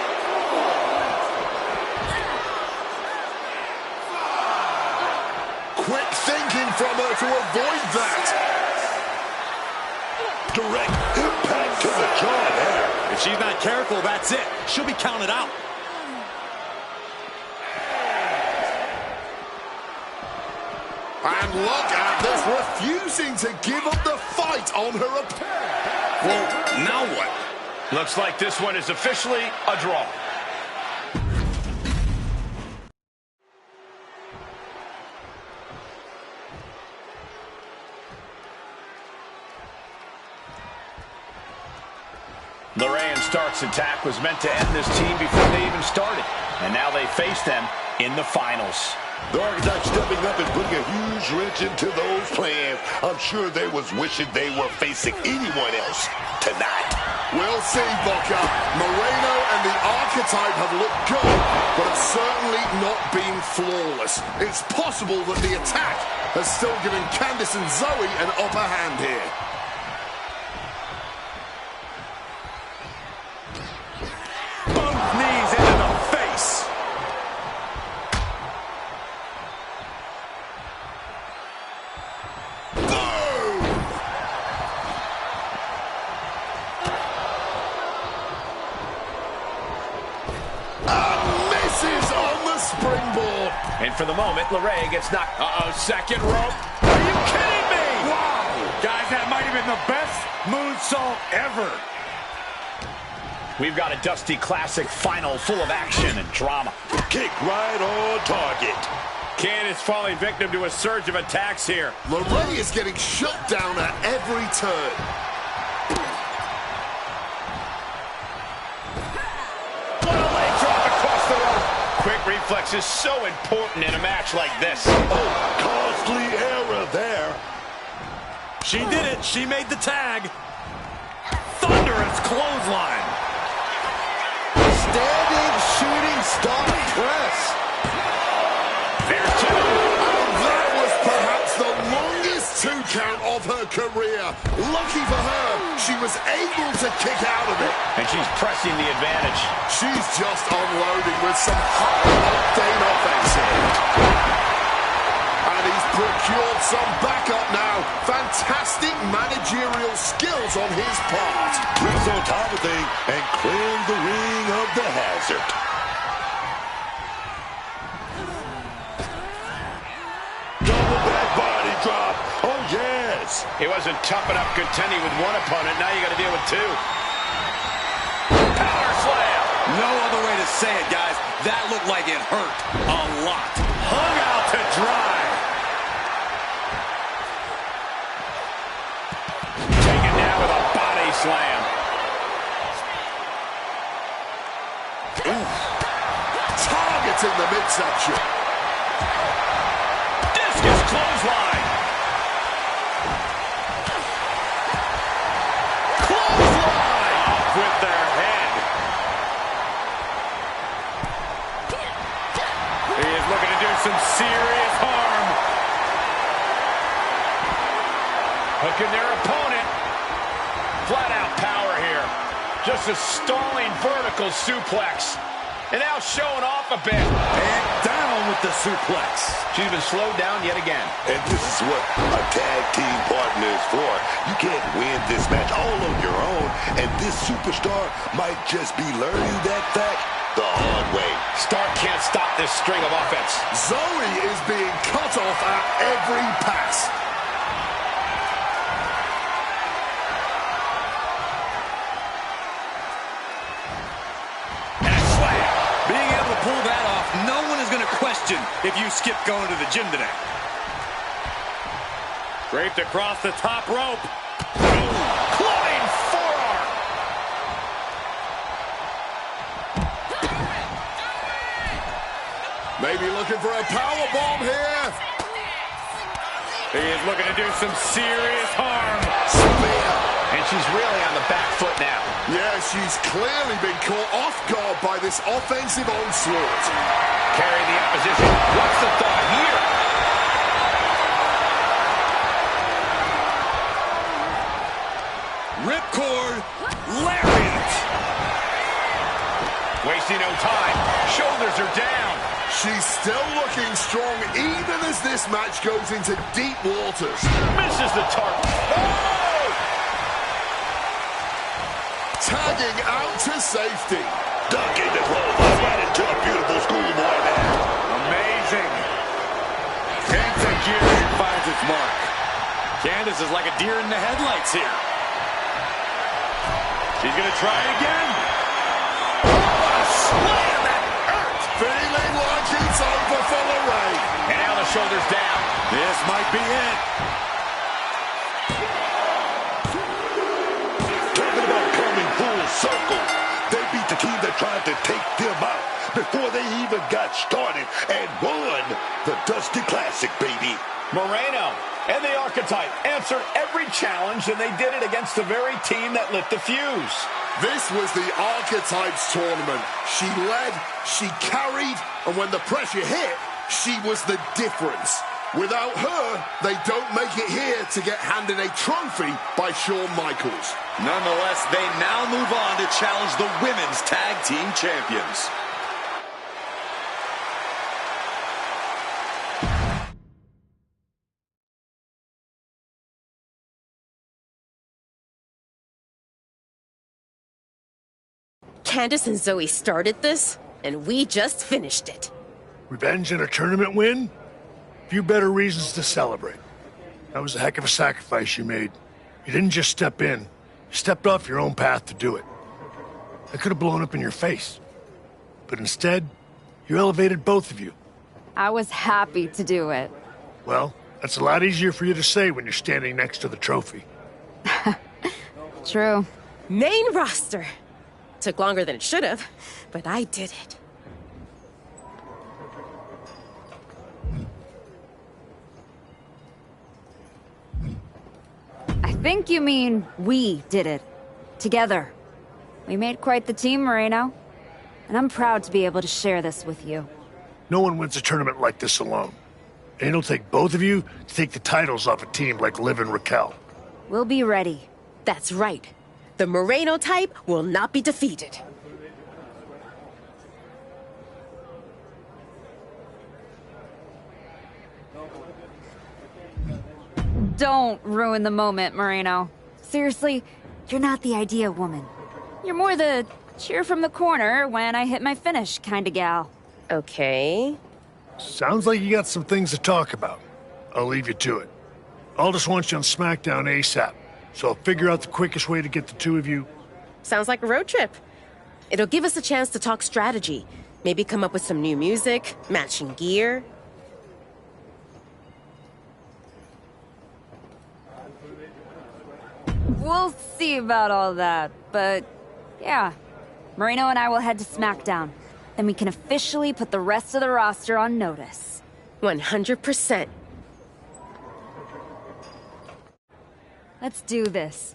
Quick thinking from her to avoid that. Direct impact to the jaw there. If she's not careful, that's it. She'll be counted out. And look at this, refusing to give up the fight on her opponent. Well, now what? Looks like this one is officially a draw. LeRae and Stark's attack was meant to end this team before they even started. And now they face them in the finals. The Archetype stepping up and putting a huge wrench into those plans. I'm sure they was wishing they were facing anyone else tonight. We'll see, Booker. Moreno and the Archetype have looked good, but have certainly not been flawless. It's possible that the attack has still given Candice and Zoe an upper hand here. Both knees into the face. Springboard. And for the moment, LeRae gets knocked. Uh-oh, second rope. Are you kidding me? Wow. Guys, that might have been the best moonsault ever. We've got a Dusty Classic final full of action and drama. Kick right on target. Candice falling victim to a surge of attacks here. LeRae is getting shut down at every turn. What a leg drop across the rope. Quick reflex is so important in a match like this. Oh, costly error there. She did it. She made the tag. Thunderous clothesline. Standing shooting star press. There's two. And that was perhaps the longest 2 count of her career. Lucky for her, she was able to kick out of it. And she's pressing the advantage. She's just unloading with some high-octane offense here. And he's procured some backup now. Fantastic managerial skills on his part. Brings on top of things and clears the ring of the hazard. Double back body drop. Oh, yes. It wasn't tough enough contending with one opponent. Now you got to deal with two. Power slam. No other way to say it, guys. That looked like it hurt a lot. Hung out to dry. Taken down with a body slam. Targeting the midsection. Discus clothesline. Clothesline. Off with their head. He is looking to do some serious harm. Hooking their opponent. Flat out power here. Just a stalling vertical suplex. And now showing off a bit. And down with the suplex. She's been slowed down yet again. And this is what a tag team partner is for. You can't win this match all on your own, and this superstar might just be learning that fact the hard way. Stark can't stop this string of offense. Zoe is being cut off at every pass. Being able to pull that off, no one is going to question if you skip going to the gym today. Draped across the top rope. Boom! Clawing forearm. Maybe looking for a power bomb here. He is looking to do some serious harm. Spear. And she's really on the back foot now. Yeah, she's clearly been caught off guard by this offensive onslaught. Carry the opposition. What's the thought here? Ripcord, lariat. Wasting no time. Shoulders are down. She's still looking strong even as this match goes into deep waters. Misses the target. Oh! Tagging out to safety. Ducking the clothesline right into a beautiful schoolboy there. Amazing. Into gear and finds its mark. Candice is like a deer in the headlights here. She's going to try it again. Oh, slam that hurt. Feeling like it's over for Lorraine. And now the shoulders down. This might be it. Full circle. They beat the team that tried to take them out before they even got started and won the Dusty Classic, baby. Moreno and the Archetype answered every challenge, and they did it against the very team that lit the fuse. This was the Archetypes tournament. She led, she carried, and when the pressure hit, she was the difference. Without her, they don't make it here to get handed a trophy by Shawn Michaels. Nonetheless, they now move on to challenge the Women's Tag Team Champions. Candice and Zoe started this, and we just finished it. Revenge and a tournament win? Few better reasons to celebrate. That was a heck of a sacrifice you made. You didn't just step in. You stepped off your own path to do it. That could have blown up in your face. But instead, you elevated both of you. I was happy to do it. Well, that's a lot easier for you to say when you're standing next to the trophy. True. Main roster. Took longer than it should have, but I did it. I think you mean we did it. Together. We made quite the team, Moreno. And I'm proud to be able to share this with you. No one wins a tournament like this alone. And it'll take both of you to take the titles off a team like Liv and Raquel. We'll be ready. That's right. The Moreno type will not be defeated. Don't ruin the moment, Moreno. Seriously, you're not the idea woman. You're more the cheer from the corner when I hit my finish kind of gal. Okay. Sounds like you got some things to talk about. I'll leave you to it. Aldous wants you on SmackDown ASAP, so I'll figure out the quickest way to get the two of you. Sounds like a road trip. It'll give us a chance to talk strategy. Maybe come up with some new music, matching gear. We'll see about all that, but yeah. Moreno and I will head to SmackDown. Then we can officially put the rest of the roster on notice. 100%. Let's do this.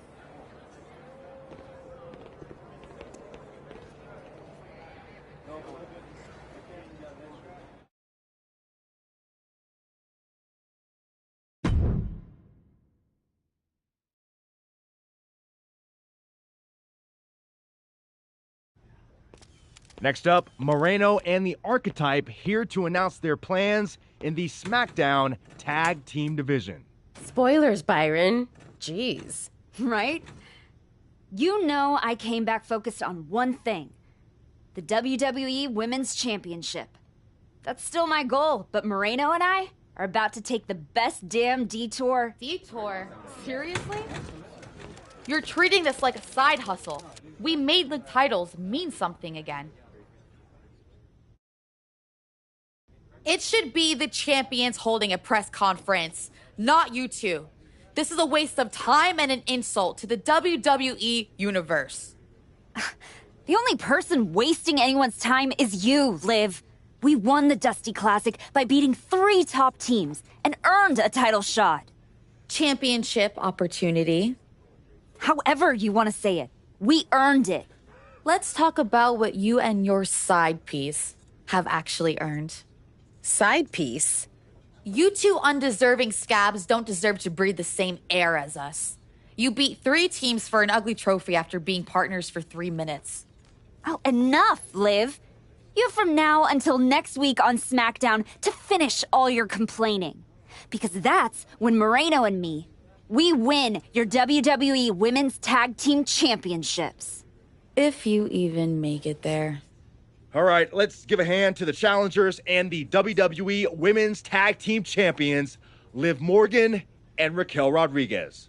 Next up, Moreno and the Archetype here to announce their plans in the SmackDown Tag Team Division. Spoilers, Byron. Jeez. Right? You know I came back focused on one thing. The WWE Women's Championship. That's still my goal, but Moreno and I are about to take the best damn detour. Detour? Seriously? You're treating this like a side hustle. We made the titles mean something again. It should be the champions holding a press conference, not you two. This is a waste of time and an insult to the WWE Universe. The only person wasting anyone's time is you, Liv. We won the Dusty Classic by beating 3 top teams and earned a title shot. Championship opportunity. However you want to say it, we earned it. Let's talk about what you and your side piece have actually earned. Side piece? You two undeserving scabs don't deserve to breathe the same air as us. You beat 3 teams for an ugly trophy after being partners for 3 minutes. Oh, enough, Liv. You have from now until next week on SmackDown to finish all your complaining. Because that's when Moreno and me, we win your WWE Women's Tag Team Championships. If you even make it there. All right, let's give a hand to the challengers and the WWE Women's Tag Team Champions, Liv Morgan and Raquel Rodriguez.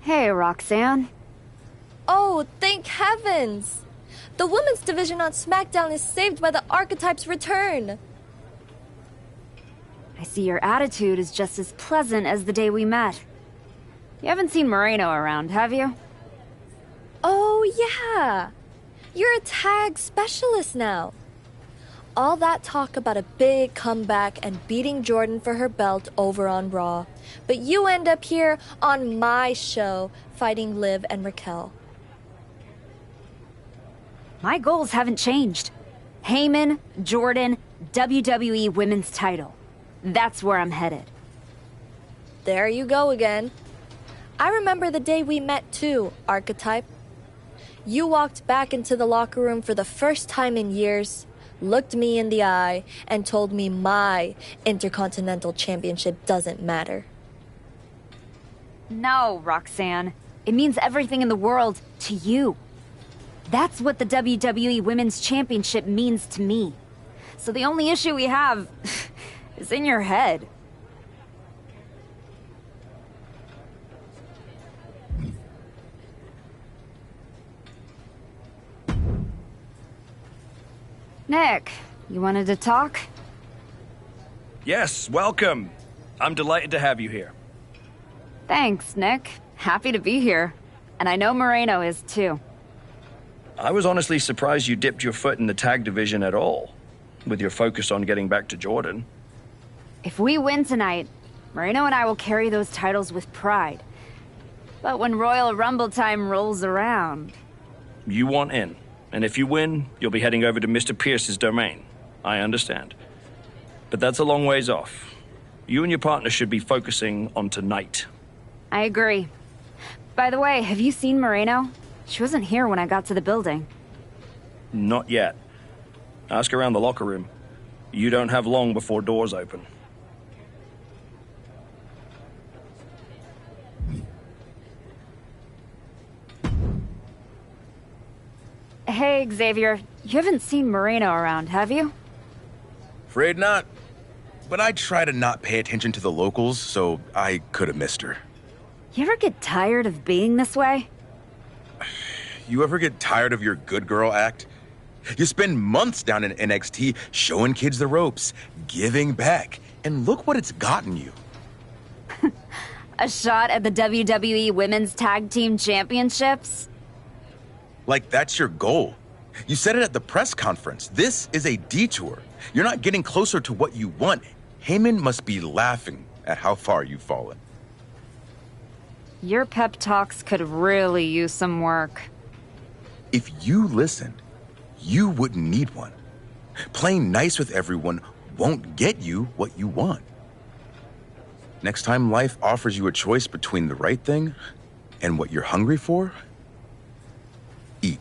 Hey, Roxanne. Oh, thank heavens! The women's division on SmackDown is saved by the Archetype's return. I see your attitude is just as pleasant as the day we met. You haven't seen Moreno around, have you? Oh, yeah. You're a tag specialist now. All that talk about a big comeback and beating Jordan for her belt over on Raw. But you end up here on my show fighting Liv and Raquel. My goals haven't changed. Heyman, Jordan, WWE Women's title. That's where I'm headed. There you go again. I remember the day we met too, Archetype. You walked back into the locker room for the first time in years, looked me in the eye, and told me my Intercontinental Championship doesn't matter. No, Roxanne. It means everything in the world to you. That's what the WWE Women's Championship means to me. So the only issue we have is in your head. Nick, you wanted to talk? Yes, welcome. I'm delighted to have you here. Thanks, Nick. Happy to be here. And I know Moreno is too. I was honestly surprised you dipped your foot in the tag division at all, with your focus on getting back to Jordan. If we win tonight, Moreno and I will carry those titles with pride. But when Royal Rumble time rolls around... You want in, and if you win, you'll be heading over to Mr. Pierce's domain. I understand. But that's a long ways off. You and your partner should be focusing on tonight. I agree. By the way, have you seen Moreno? She wasn't here when I got to the building. Not yet. Ask around the locker room. You don't have long before doors open. Hey, Xavier. You haven't seen Moreno around, have you? Afraid not. But I try to not pay attention to the locals, so I could have missed her. You ever get tired of being this way? You ever get tired of your good girl act? You spend months down in NXT showing kids the ropes, giving back, and look what it's gotten you. A shot at the WWE Women's Tag Team Championships? Like that's your goal. You said it at the press conference. This is a detour. You're not getting closer to what you want. Heyman must be laughing at how far you've fallen. Your pep talks could really use some work. If you listened, you wouldn't need one. Playing nice with everyone won't get you what you want. Next time life offers you a choice between the right thing and what you're hungry for, eat.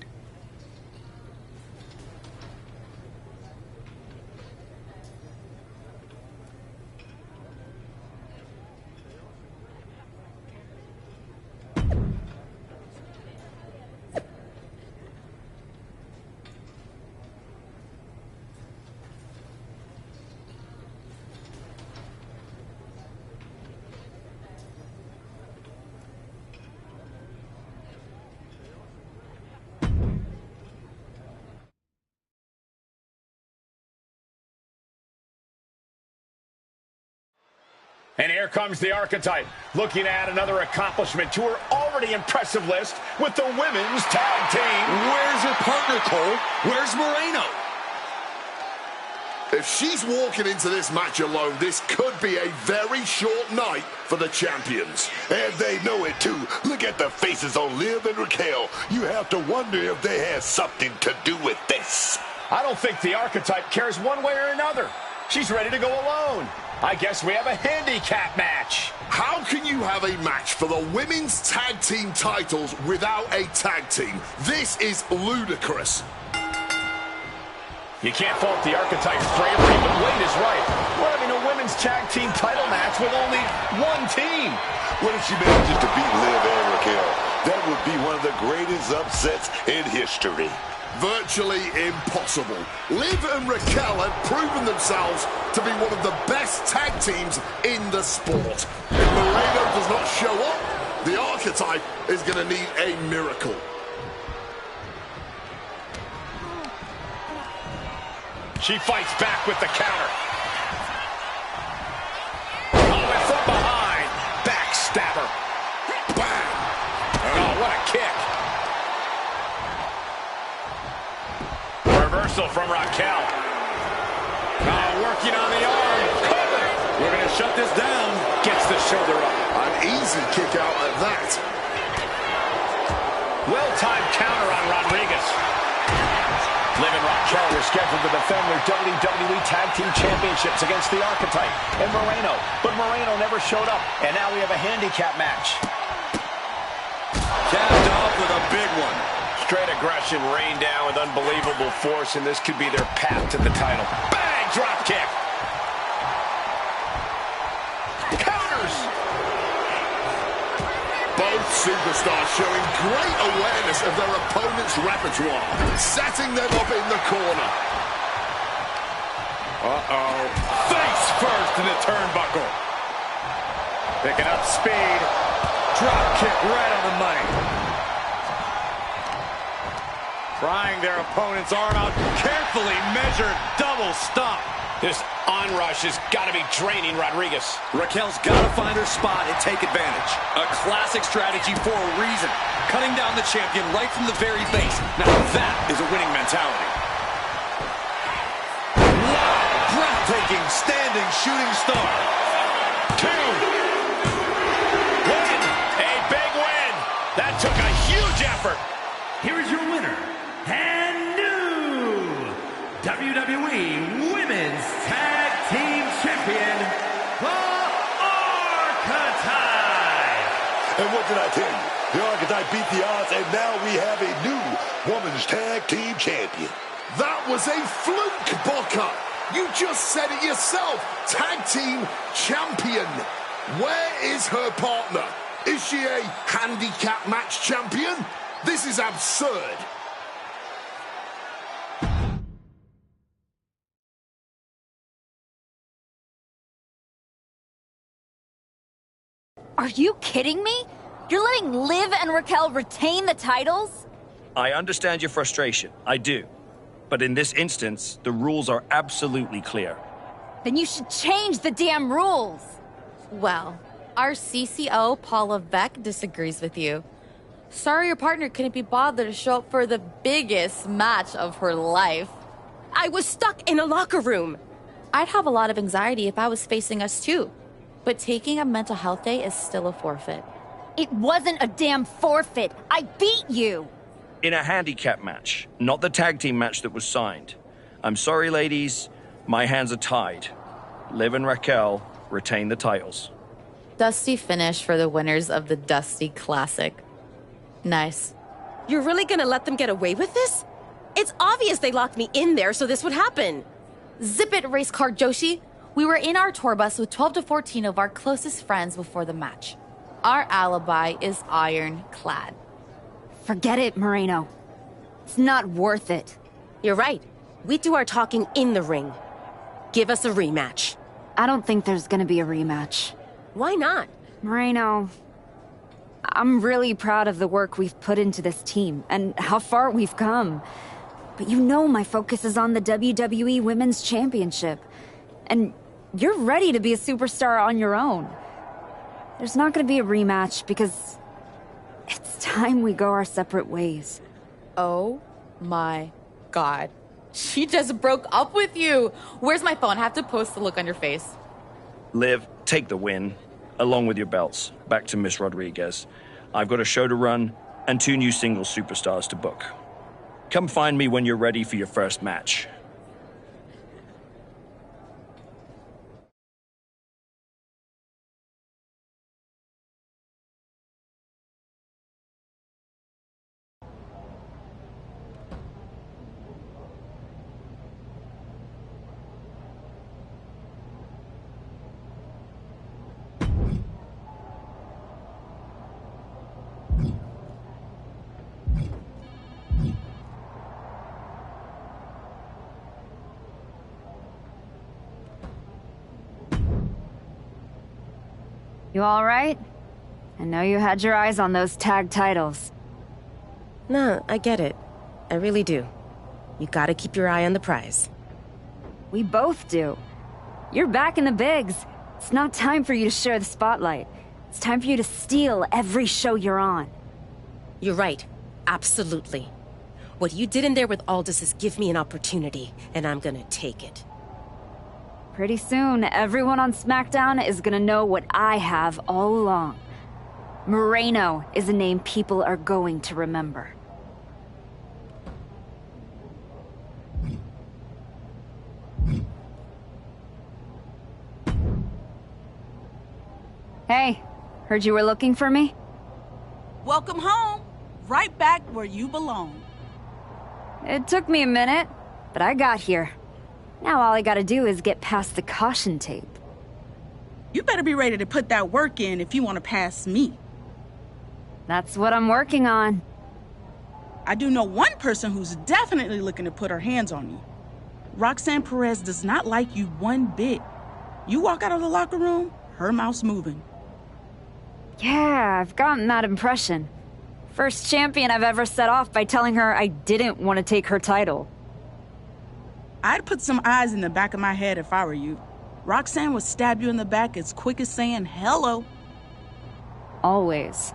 And here comes the Archetype, looking at another accomplishment to her already impressive list with the women's tag team. Where's her partner, Cole? Where's Moreno? If she's walking into this match alone, this could be a very short night for the champions. And they know it too. Look at the faces on Liv and Raquel. You have to wonder if they had something to do with this. I don't think the Archetype cares one way or another. She's ready to go alone. I guess we have a handicap match. How can you have a match for the women's tag team titles without a tag team? This is ludicrous. You can't fault the Archetype's bravery, but Wade is right. We're having a women's tag team title match with only one team. What if she manages to beat Liv and Raquel? That would be one of the greatest upsets in history. Virtually impossible. Liv and Raquel have proven themselves to be one of the best tag teams in the sport. If Moreno does not show up, the Archetype is going to need a miracle. She fights back with the counter. Oh, and from behind. Backstabber. Bang. Oh, what a kick. Reversal from Raquel. Oh, working on the arm. Cover. We're going to shut this down. Gets the shoulder up. An easy kick out at that. Well-timed counter on Rodriguez. Liv and Raquel were scheduled to defend their WWE Tag Team Championships against the Archetype and Moreno. But Moreno never showed up, and now we have a handicap match. Capped off with a big one. Straight aggression rained down with unbelievable force, and this could be their path to the title. Bang! Drop kick. Counters! Both superstars showing great awareness of their opponent's repertoire, setting them up in the corner. Uh-oh. Face first in the turnbuckle. Picking up speed. Drop kick right on the money. Prying their opponent's arm out. Carefully measured double stomp. This onrush has got to be draining Rodriguez. Raquel's got to find her spot and take advantage. A classic strategy for a reason. Cutting down the champion right from the very base. Now that is a winning mentality. Wow! Breathtaking standing shooting star. 2. Win! A big win! That took a huge effort. Here is your winner, and new WWE Women's Tag Team Champion, the Archetype. And what did I tell you? The Archetype beat the odds, and now we have a new Women's Tag Team Champion. That was a fluke, Booker. You just said it yourself. Tag Team Champion. Where is her partner? Is she a handicap match champion? This is absurd. Are you kidding me? You're letting Liv and Raquel retain the titles? I understand your frustration. I do. But in this instance, the rules are absolutely clear. Then you should change the damn rules. Well, our CCO, Paula Beck, disagrees with you. Sorry your partner couldn't be bothered to show up for the biggest match of her life. I was stuck in a locker room. I'd have a lot of anxiety if I was facing us too. But taking a mental health day is still a forfeit. It wasn't a damn forfeit. I beat you. In a handicap match, not the tag team match that was signed. I'm sorry, ladies. My hands are tied. Liv and Raquel retain the titles. Dusty finish for the winners of the Dusty Classic. Nice. You're really gonna let them get away with this? It's obvious they locked me in there so this would happen. Zip it, race car Joshi. We were in our tour bus with 12 to 14 of our closest friends before the match. Our alibi is ironclad. Forget it, Moreno. It's not worth it. You're right. We do our talking in the ring. Give us a rematch. I don't think there's gonna be a rematch. Why not? Moreno, I'm really proud of the work we've put into this team and how far we've come. But you know my focus is on the WWE Women's Championship. And you're ready to be a superstar on your own. There's not gonna be a rematch because it's time we go our separate ways. Oh my God. She just broke up with you. Where's my phone? I have to post the look on your face. Liv, take the win, along with your belts, back to Miss Rodriguez. I've got a show to run and 2 new single superstars to book. Come find me when you're ready for your first match. You all right? I know you had your eyes on those tag titles. No, I get it. I really do. You gotta keep your eye on the prize. We both do. You're back in the bigs. It's not time for you to share the spotlight. It's time for you to steal every show you're on. You're right. Absolutely. What you did in there with Aldous is give me an opportunity, and I'm gonna take it. Pretty soon, everyone on SmackDown is gonna know what I have all along. Moreno is a name people are going to remember. Hey, heard you were looking for me? Welcome home. Right back where you belong. It took me a minute, but I got here. Now all I gotta do is get past the caution tape. You better be ready to put that work in if you want to pass me. That's what I'm working on. I do know one person who's definitely looking to put her hands on you. Roxanne Perez does not like you one bit. You walk out of the locker room, her mouth's moving. Yeah, I've gotten that impression. First champion I've ever set off by telling her I didn't want to take her title. I'd put some eyes in the back of my head if I were you. Roxanne would stab you in the back as quick as saying hello. Always.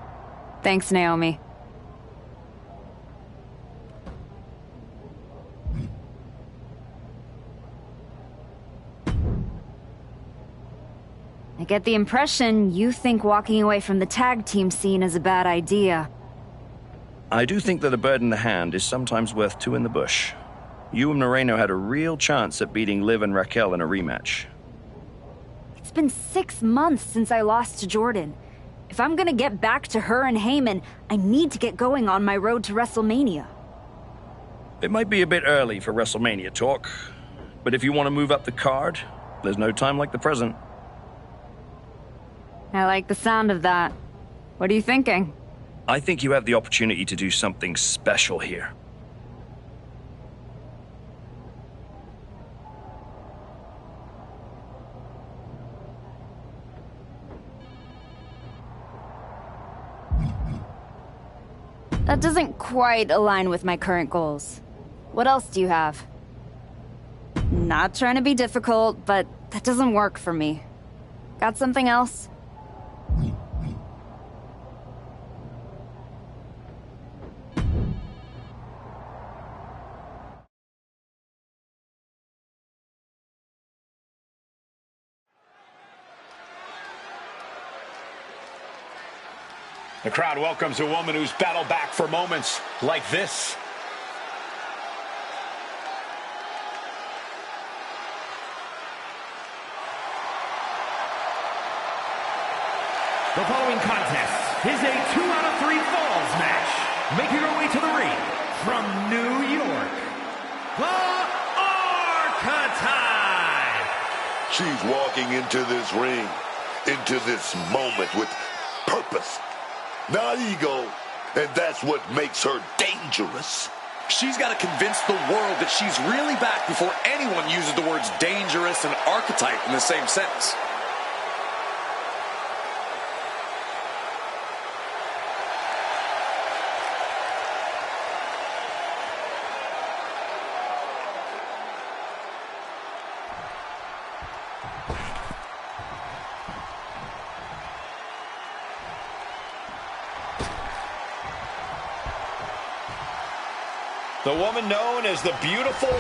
Thanks, Naomi. I get the impression you think walking away from the tag team scene is a bad idea. I do think that a bird in the hand is sometimes worth 2 in the bush. You and Moreno had a real chance at beating Liv and Raquel in a rematch. It's been 6 months since I lost to Jordan. If I'm gonna get back to her and Heyman, I need to get going on my road to WrestleMania. It might be a bit early for WrestleMania talk, but if you want to move up the card, there's no time like the present. I like the sound of that. What are you thinking? I think you have the opportunity to do something special here. That doesn't quite align with my current goals. What else do you have? Not trying to be difficult, but that doesn't work for me. Got something else? The crowd welcomes a woman who's battled back for moments like this. The following contest is a 2-out-of-3 falls match. Making her way to the ring from New York, the Archetype. She's walking into this ring, into this moment with purpose, not ego, and that's what makes her dangerous. She's got to convince the world that she's really back before anyone uses the words dangerous and archetype in the same sentence. The woman known as the Beautiful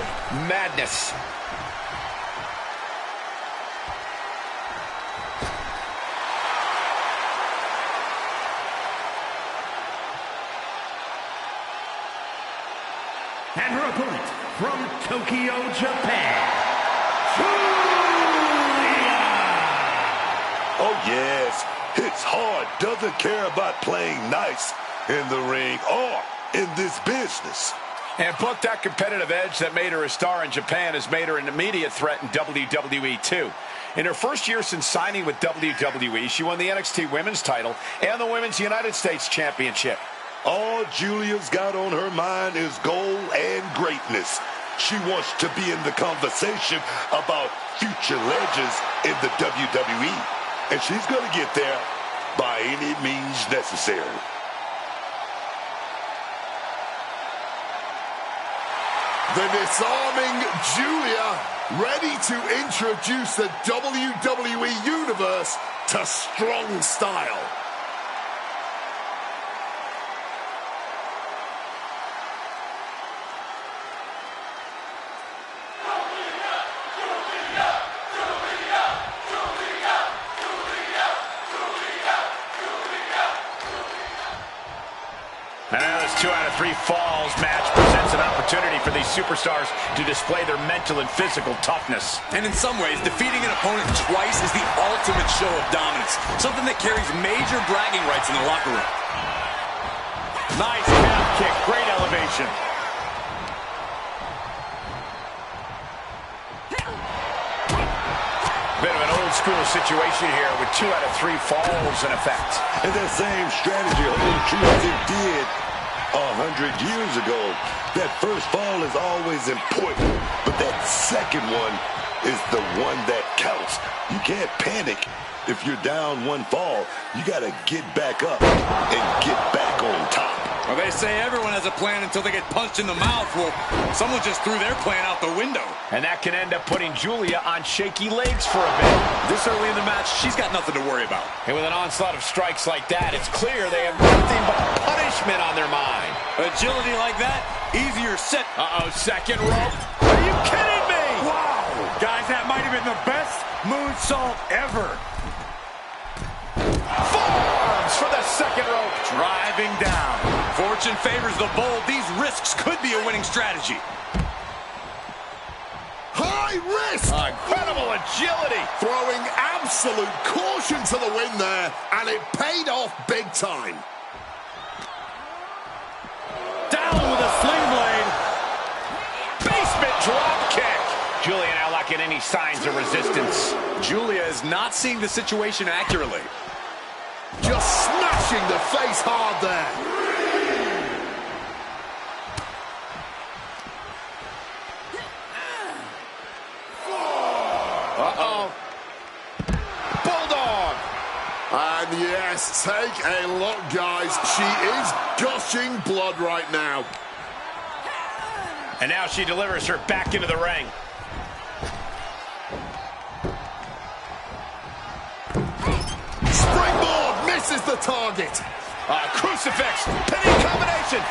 Madness. And her opponent from Tokyo, Japan, Oh yes, hits hard, doesn't care about playing nice in the ring or in this business. And put that competitive edge that made her a star in Japan has made her an immediate threat in WWE too. In her first year since signing with WWE, she won the NXT Women's title and the Women's United States Championship. All Julia's got on her mind is goal and greatness. She wants to be in the conversation about future legends in the WWE. And she's going to get there by any means necessary. The disarming Julia, ready to introduce the WWE Universe to strong style. And now this 2-out-of-3 falls match presents an opportunity for these superstars to display their mental and physical toughness. And in some ways, defeating an opponent twice is the ultimate show of dominance. Something that carries major bragging rights in the locker room. Nice calf kick, great elevation. Bit of an old school situation here with 2-out-of-3 falls in effect. And that same strategy holds true as it did 100 years ago. That first fall is always important, but that second one is the one that counts. You can't panic if you're down one fall. You got to get back up and get back on top. Well, they say everyone has a plan until they get punched in the mouth. Well, someone just threw their plan out the window. And that can end up putting Julia on shaky legs for a bit. This early in the match, she's got nothing to worry about. And with an onslaught of strikes like that, it's clear they have nothing but punishment on their mind. Agility like that, easier said. Uh-oh, second rope. Are you kidding me? Wow! Guys, that might have been the best moonsault ever. Forearms for the second rope. Driving down. Fortune favors the bold. These risks could be a winning strategy. High risk! Incredible agility. Throwing absolute caution to the wind there, and it paid off big time. Down with a sling blade. Basement drop kick. Julia now lacking any signs of resistance. Julia is not seeing the situation accurately. Just smashing the face hard there. Uh-oh. Bulldog. And the Yes, take a look, guys. She is gushing blood right now. And now she delivers her back into the ring. Springboard misses the target. Crucifix, pinning combination.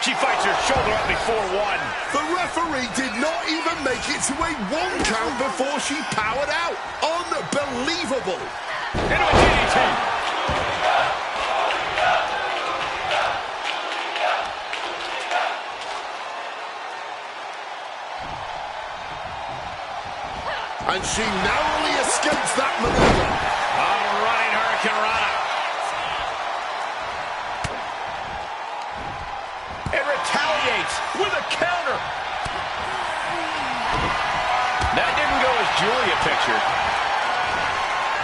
She fights her shoulder up before one. The referee did not even make it to a 1 count before she powered out. Unbelievable. Into a DDT. And she narrowly escapes that maneuver. Running Hurricane Rana. It retaliates with a counter. That didn't go as Julia pictured.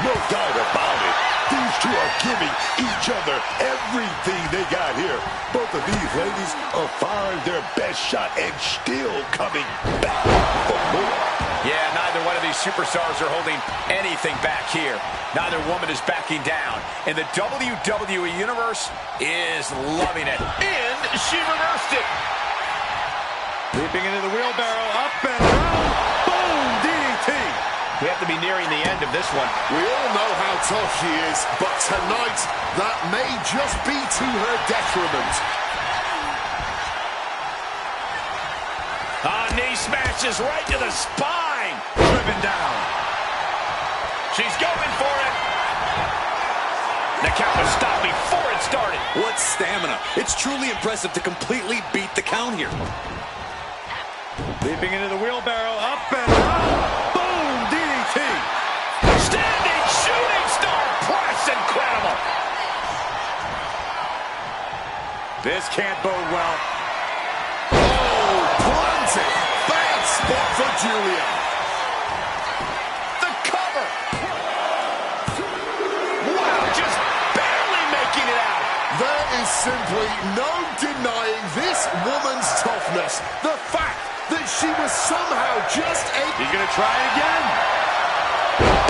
No doubt about it. These two are giving each other everything they got here. Both of these ladies are firing their best shot and still coming back for more. Yeah, neither one of these superstars are holding anything back here. Neither woman is backing down. And the WWE Universe is loving it. And she reversed it. Leaping into the wheelbarrow, up and around. Boom, DDT. We have to be nearing the end of this one. We all know how tough she is, but tonight, that may just be to her detriment. Knee smashes right to the spine. Driven down. She's going for it. The count was stopped before it started. What stamina. It's truly impressive to completely beat the count here. Leaping into the wheelbarrow, up and around. Boom, DDT. Standing shooting star press. Incredible. This can't bode well. Oh, planted. Bad spot for Julia. The cover. Wow, just barely making it out. There is simply no denying this woman's toughness. The fact that she was somehow just a... He's going to try it again.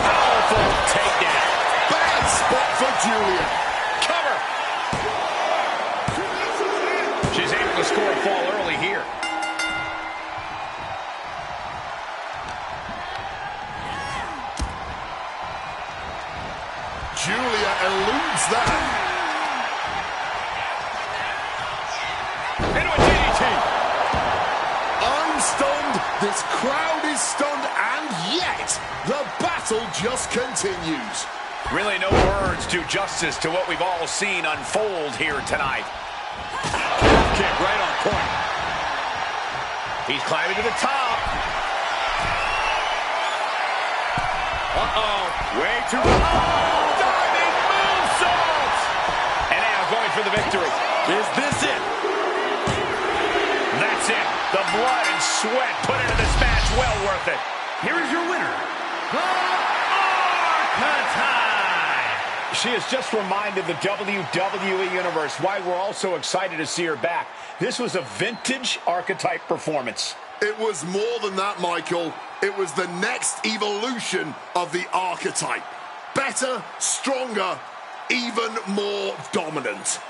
Powerful takedown. Bad spot for Julia. Cover. She's able to score a fall early here. Julia eludes that. Into a DDT. I'm stunned. This crowd is stunned, and yet the battle just continues. Really no words do justice to what we've all seen unfold here tonight. Kick right on point. He's climbing to the top. Uh-oh. Way too... Diving moonsault! And now going for the victory. Is this it? That's it. The blood and sweat put into this match, well worth it. Here is your winner, the Archetype. She has just reminded the WWE Universe why we're all so excited to see her back. This was a vintage Archetype performance. It was more than that, Michael. It was the next evolution of the Archetype. Better, stronger, even more dominant.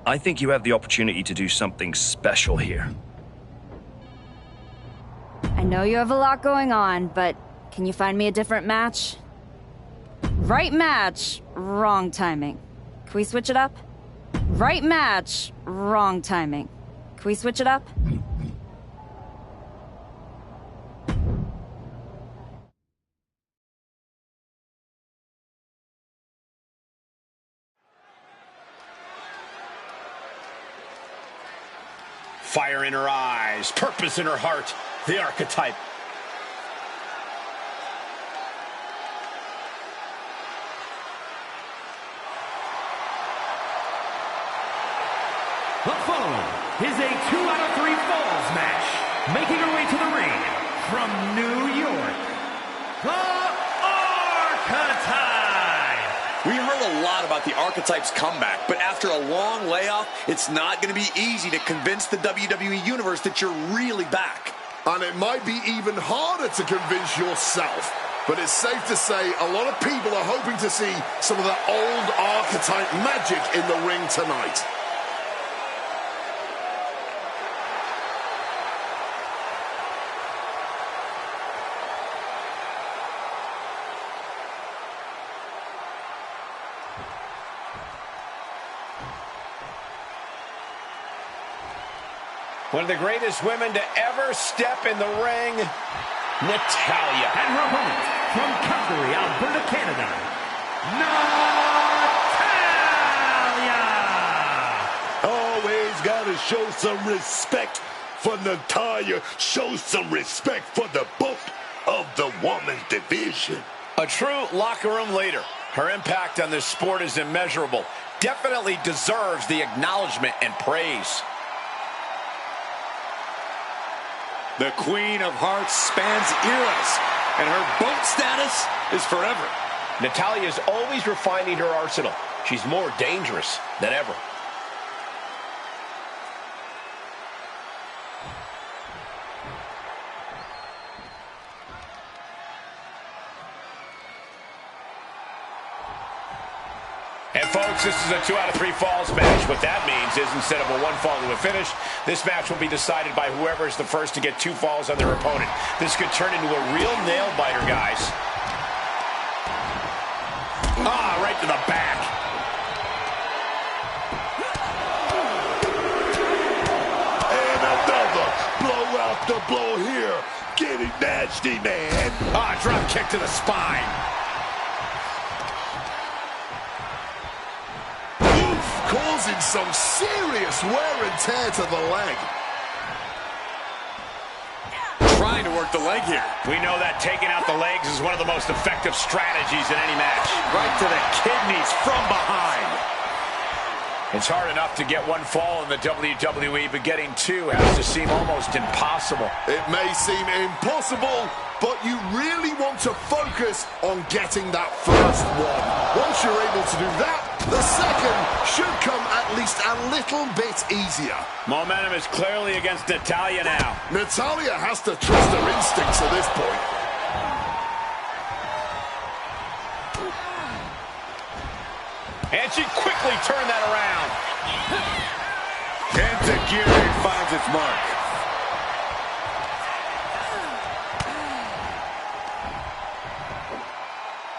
I think you have the opportunity to do something special here. I know you have a lot going on, but can you find me a different match? Right match, wrong timing. Can we switch it up? Right match, wrong timing. Can we switch it up? Fire in her eyes, purpose in her heart, the Archetype. The following is a 2 out of 3 falls match. Making her way to the ring about the Archetypes' comeback, but after a long layoff, it's not going to be easy to convince the WWE Universe that you're really back. And it might be even harder to convince yourself. But it's safe to say a lot of people are hoping to see some of that old Archetype magic in the ring tonight. One of the greatest women to ever step in the ring, Natalya. And her opponent, from Calgary, Alberta, Canada, Natalya! Always gotta show some respect for Natalya. Show some respect for the book of the women's division. A true locker room leader. Her impact on this sport is immeasurable. Definitely deserves the acknowledgement and praise. The Queen of Hearts spans eras, and her boat status is forever. Natalya is always refining her arsenal. She's more dangerous than ever. And folks, this is a 2 out of 3 falls match. What that means is instead of a 1 fall to a finish, this match will be decided by whoever is the first to get 2 falls on their opponent. This could turn into a real nail-biter, guys. Ah, right to the back. And another blow after blow here. Getting nasty, man. Ah, drop kick to the spine. Causing some serious wear and tear to the leg. Trying to work the leg here. We know that taking out the legs is one of the most effective strategies in any match. Right to the kidneys from behind. It's hard enough to get 1 fall in the WWE, but getting 2 has to seem almost impossible. It may seem impossible, but you really want to focus on getting that first one. Once you're able to do that, the second should come at least a little bit easier. Momentum is clearly against Natalya now. Natalya has to trust her instincts at this point. And she quickly turned that around. Enziguri finds its mark.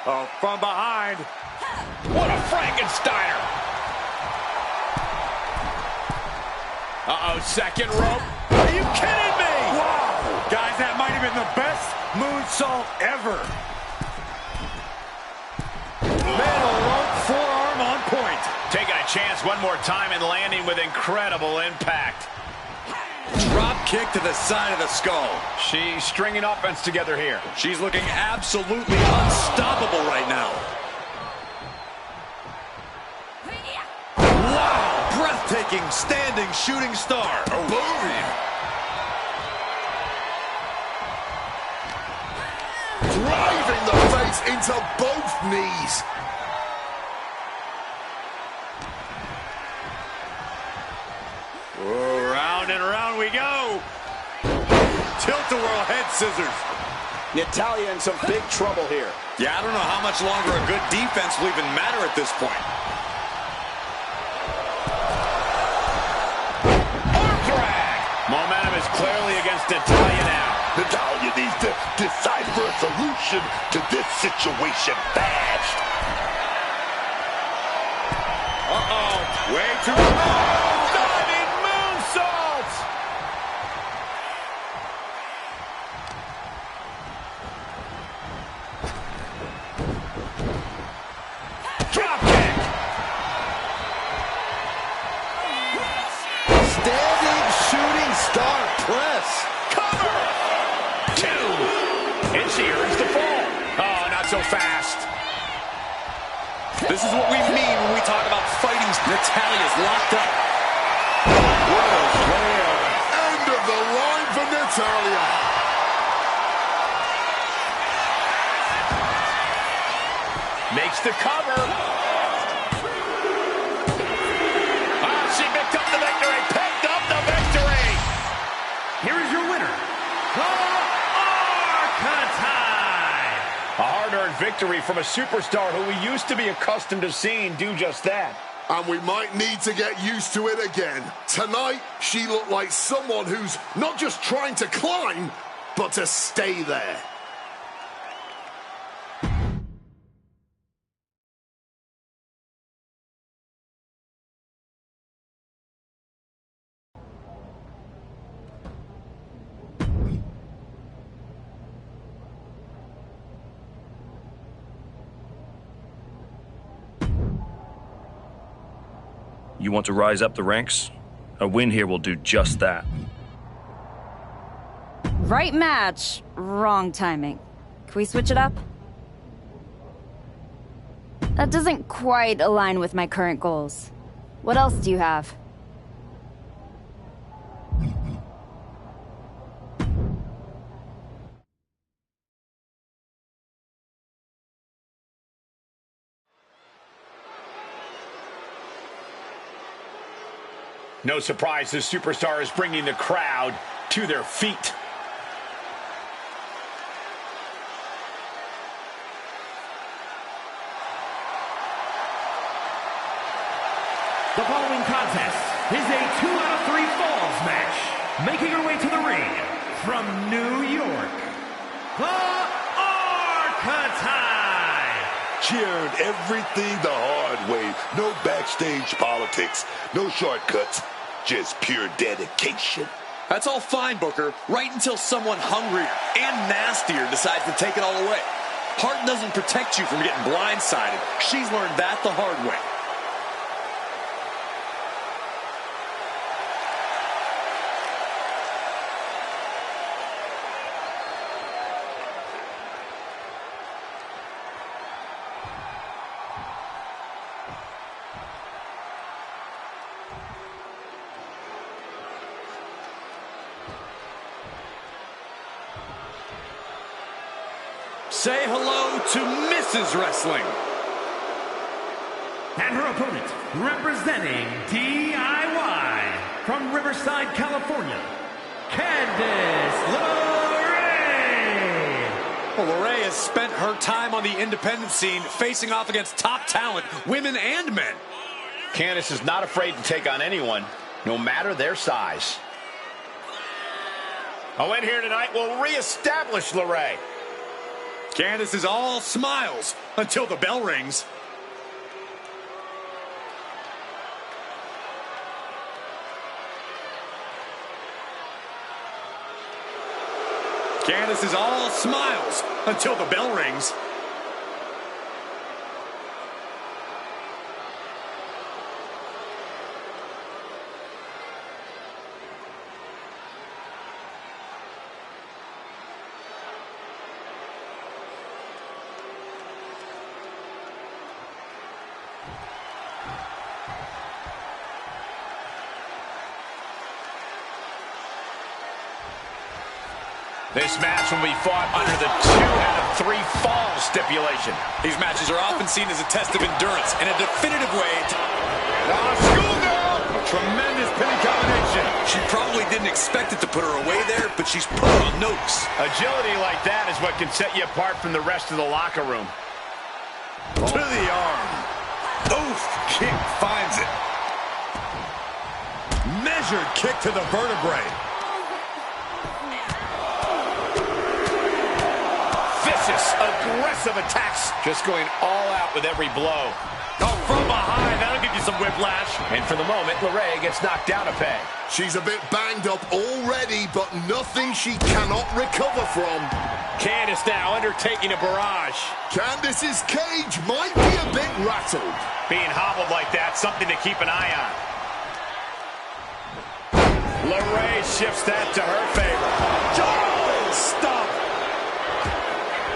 Oh, from behind. What a Frankensteiner. Uh-oh, second rope. Are you kidding me? Wow. Guys, that might have been the best moonsault ever. Metal rope forearm on point. Taking a chance one more time and landing with incredible impact. Drop kick to the side of the skull. She's stringing offense together here. She's looking absolutely unstoppable right now. Wow! Breathtaking standing shooting star. Oh. Boom! Driving the face into both knees. Oh, round and round we go. Tilt-a-whirl head scissors. Natalya in some big trouble here. Yeah, I don't know how much longer a good defense will even matter at this point. Arm drag. Momentum is clearly against Natalya now. Natalya needs to decipher a solution to this situation fast. Uh-oh. Way too long. Diving moonsault. Drop kick. Standing shooting star press. Cover. 2. And she earns the fall. Oh, not so fast. This is what we mean when we talk about fighting. Natalya's locked up. What a slam. End of the line for Natalya. Makes the cover. hard-earned victory from a superstar who we used to be accustomed to seeing do just that. And we might need to get used to it again. Tonight, she looked like someone who's not just trying to climb, but to stay there. You want to rise up the ranks? A win here will do just that. Right match, wrong timing. Can we switch it up? That doesn't quite align with my current goals. What else do you have? No surprise, this superstar is bringing the crowd to their feet. The following contest is a 2 out of 3 falls match. Making her way to the ring from New York, the Archetype. She earned everything the hard way. No backstage politics, no shortcuts, just pure dedication. That's all fine, Booker, right until someone hungrier and nastier decides to take it all away. Heart doesn't protect you from getting blindsided. She's learned that the hard way. Say hello to Mrs. Wrestling. And her opponent, representing DIY from Riverside, California, Candice LeRae. Well, LeRae has spent her time on the independent scene facing off against top talent, women and men. Candice is not afraid to take on anyone, no matter their size. A win here tonight will reestablish LeRae. Candice is all smiles until the bell rings. Candice is all smiles until the bell rings. This match will be fought under the 2 out of 3 fall stipulation. These matches are often seen as a test of endurance and a definitive way to... Schoolgirl! A tremendous pinning combination. She probably didn't expect it to put her away there, but she's put her on notice. Agility like that is what can set you apart from the rest of the locker room. To the arm. Oof, kick finds it. Measured kick to the vertebrae. Aggressive attacks, just going all out with every blow. Oh, from behind, that'll give you some whiplash. And for the moment, LeRae gets knocked down a peg. She's a bit banged up already, but nothing she cannot recover from. Candice now undertaking a barrage. Candice's cage might be a bit rattled. Being hobbled like that, something to keep an eye on. LeRae shifts that to her favor. Oh, stop.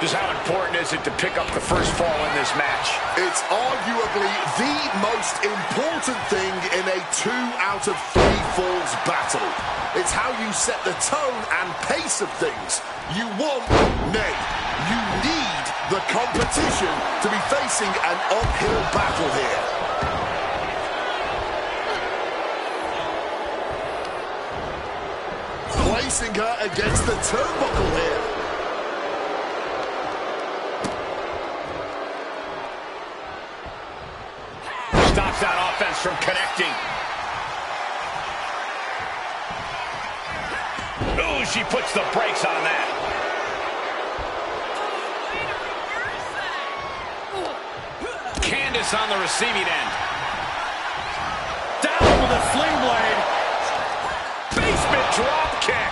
Just how important is it to pick up the first fall in this match? It's arguably the most important thing in a 2 out of 3 falls battle. It's how you set the tone and pace of things. You want, nay, you need the competition to be facing an uphill battle here. Placing her against the turnbuckle here. that offense from connecting. Ooh, she puts the brakes on that. Candace on the receiving end. Down with a sling blade. Basement drop kick.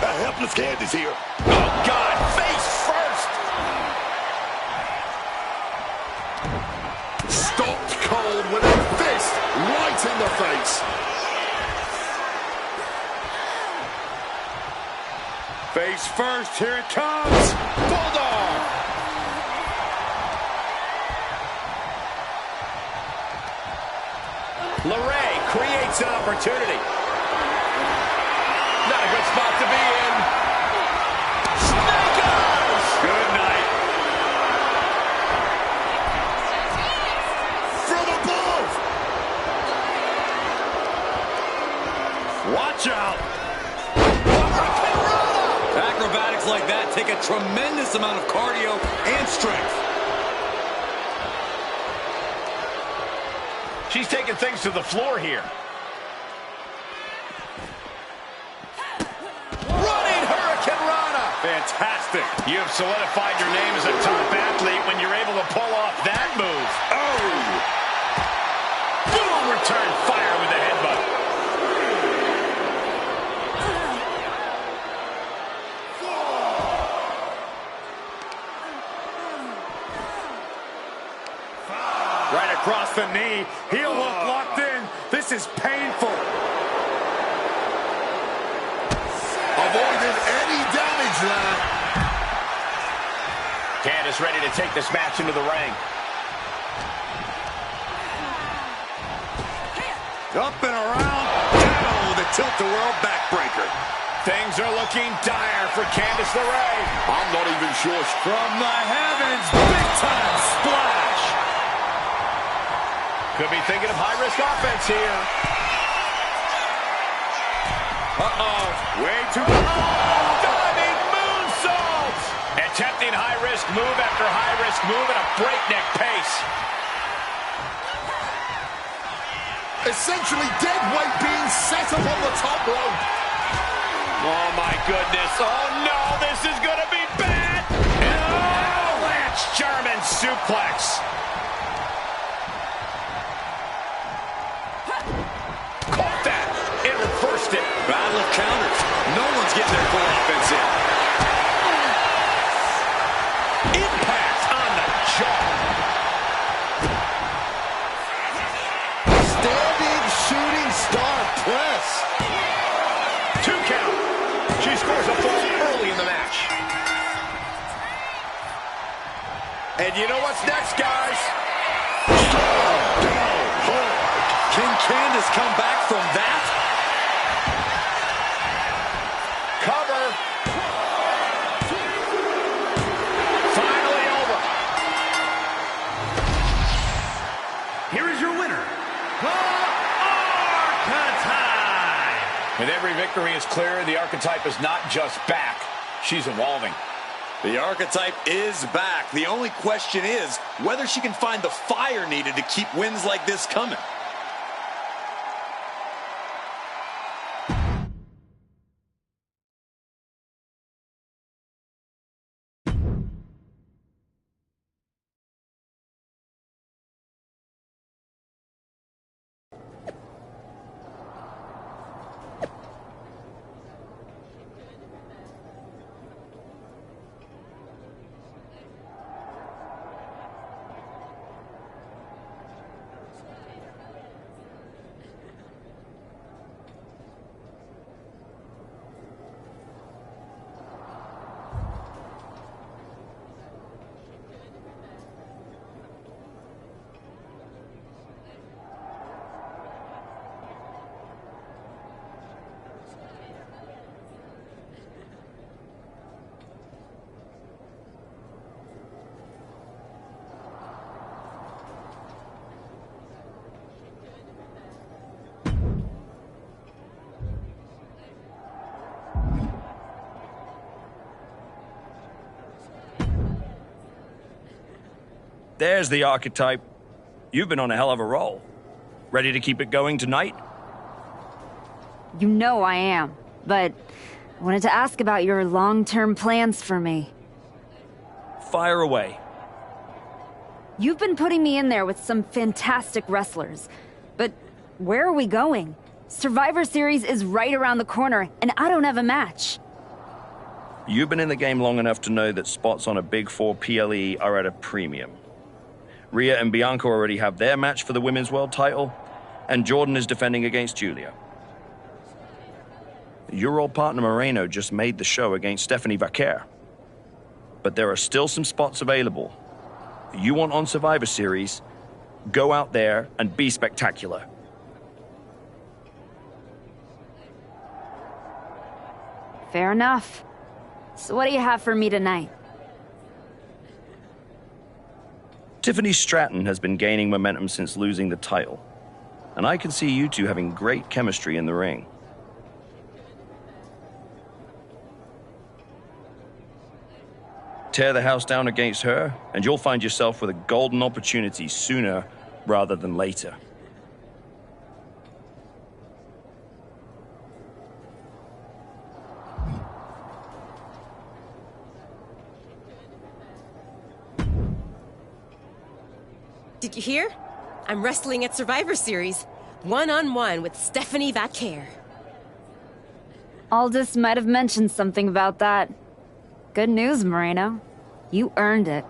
A helpless Candace here. Oh, God. Face first. Stopped cold with a fist right in the face. Face first. Here it comes. Bulldog. LeRae creates an opportunity. Not a good spot to be in. Snake eyes. Good night. From above. Watch out. Acrobatics like that take a tremendous amount of cardio and strength. She's taking things to the floor here. Running Hurricane Rana. Fantastic. You have solidified your name as a top athlete when you're able to pull off that move. Oh! Boom! Return fire with the headbutt. Right across the knee. Heel hook locked in. This is painful. Avoided any damage there. Candace ready to take this match into the ring. Up and around. Down with a tilt-a-whirl backbreaker. Things are looking dire for Candice LeRae. I'm not even sure. From the heavens, big-time splash. Could be thinking of high-risk offense here. Uh-oh. Way too... Oh, diving moonsault! Attempting high-risk move after high-risk move at a breakneck pace. Essentially dead weight being set up on the top rope. Oh, my goodness. Oh, no, this is going to be bad. Oh, Lance German suplex. Caught that. It reversed it. Battle of counters. No one's getting their full offense in. Impact on the jaw. Standing shooting star press. 2 count. She scores a fall early in the match. And you know what's next, guys? Can Candace come back from that? Cover. Finally over. Here is your winner, the Archetype. With every victory is clear, the Archetype is not just back, she's evolving. The Archetype is back. The only question is whether she can find the fire needed to keep wins like this coming. There's the archetype. You've been on a hell of a roll. Ready to keep it going tonight? You know I am, but I wanted to ask about your long-term plans for me. Fire away. You've been putting me in there with some fantastic wrestlers, but where are we going? Survivor Series is right around the corner, and I don't have a match. You've been in the game long enough to know that spots on a Big 4 PLE are at a premium. Rhea and Bianca already have their match for the Women's World title, and Jordan is defending against Julia. Your old partner Moreno just made the show against Stephanie Vaquer. But there are still some spots available. You want on Survivor Series, go out there and be spectacular. Fair enough. So what do you have for me tonight? Tiffany Stratton has been gaining momentum since losing the title, and I can see you two having great chemistry in the ring. Tear the house down against her, and you'll find yourself with a golden opportunity sooner rather than later. Did you hear? I'm wrestling at Survivor Series, one-on-one with Stephanie Vaquer. Aldous might have mentioned something about that. Good news, Moreno. You earned it.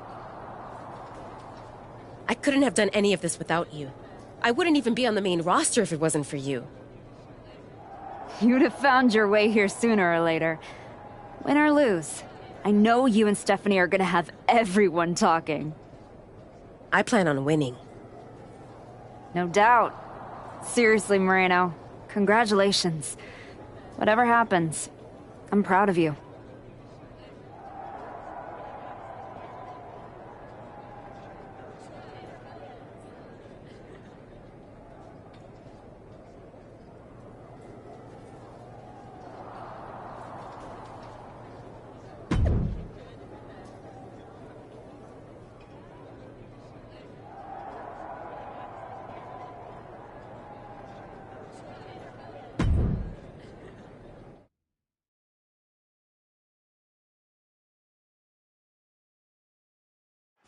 I couldn't have done any of this without you. I wouldn't even be on the main roster if it wasn't for you. You'd have found your way here sooner or later. Win or lose, I know you and Stephanie are gonna have everyone talking. I plan on winning. No doubt. Seriously, Moreno, congratulations. Whatever happens, I'm proud of you.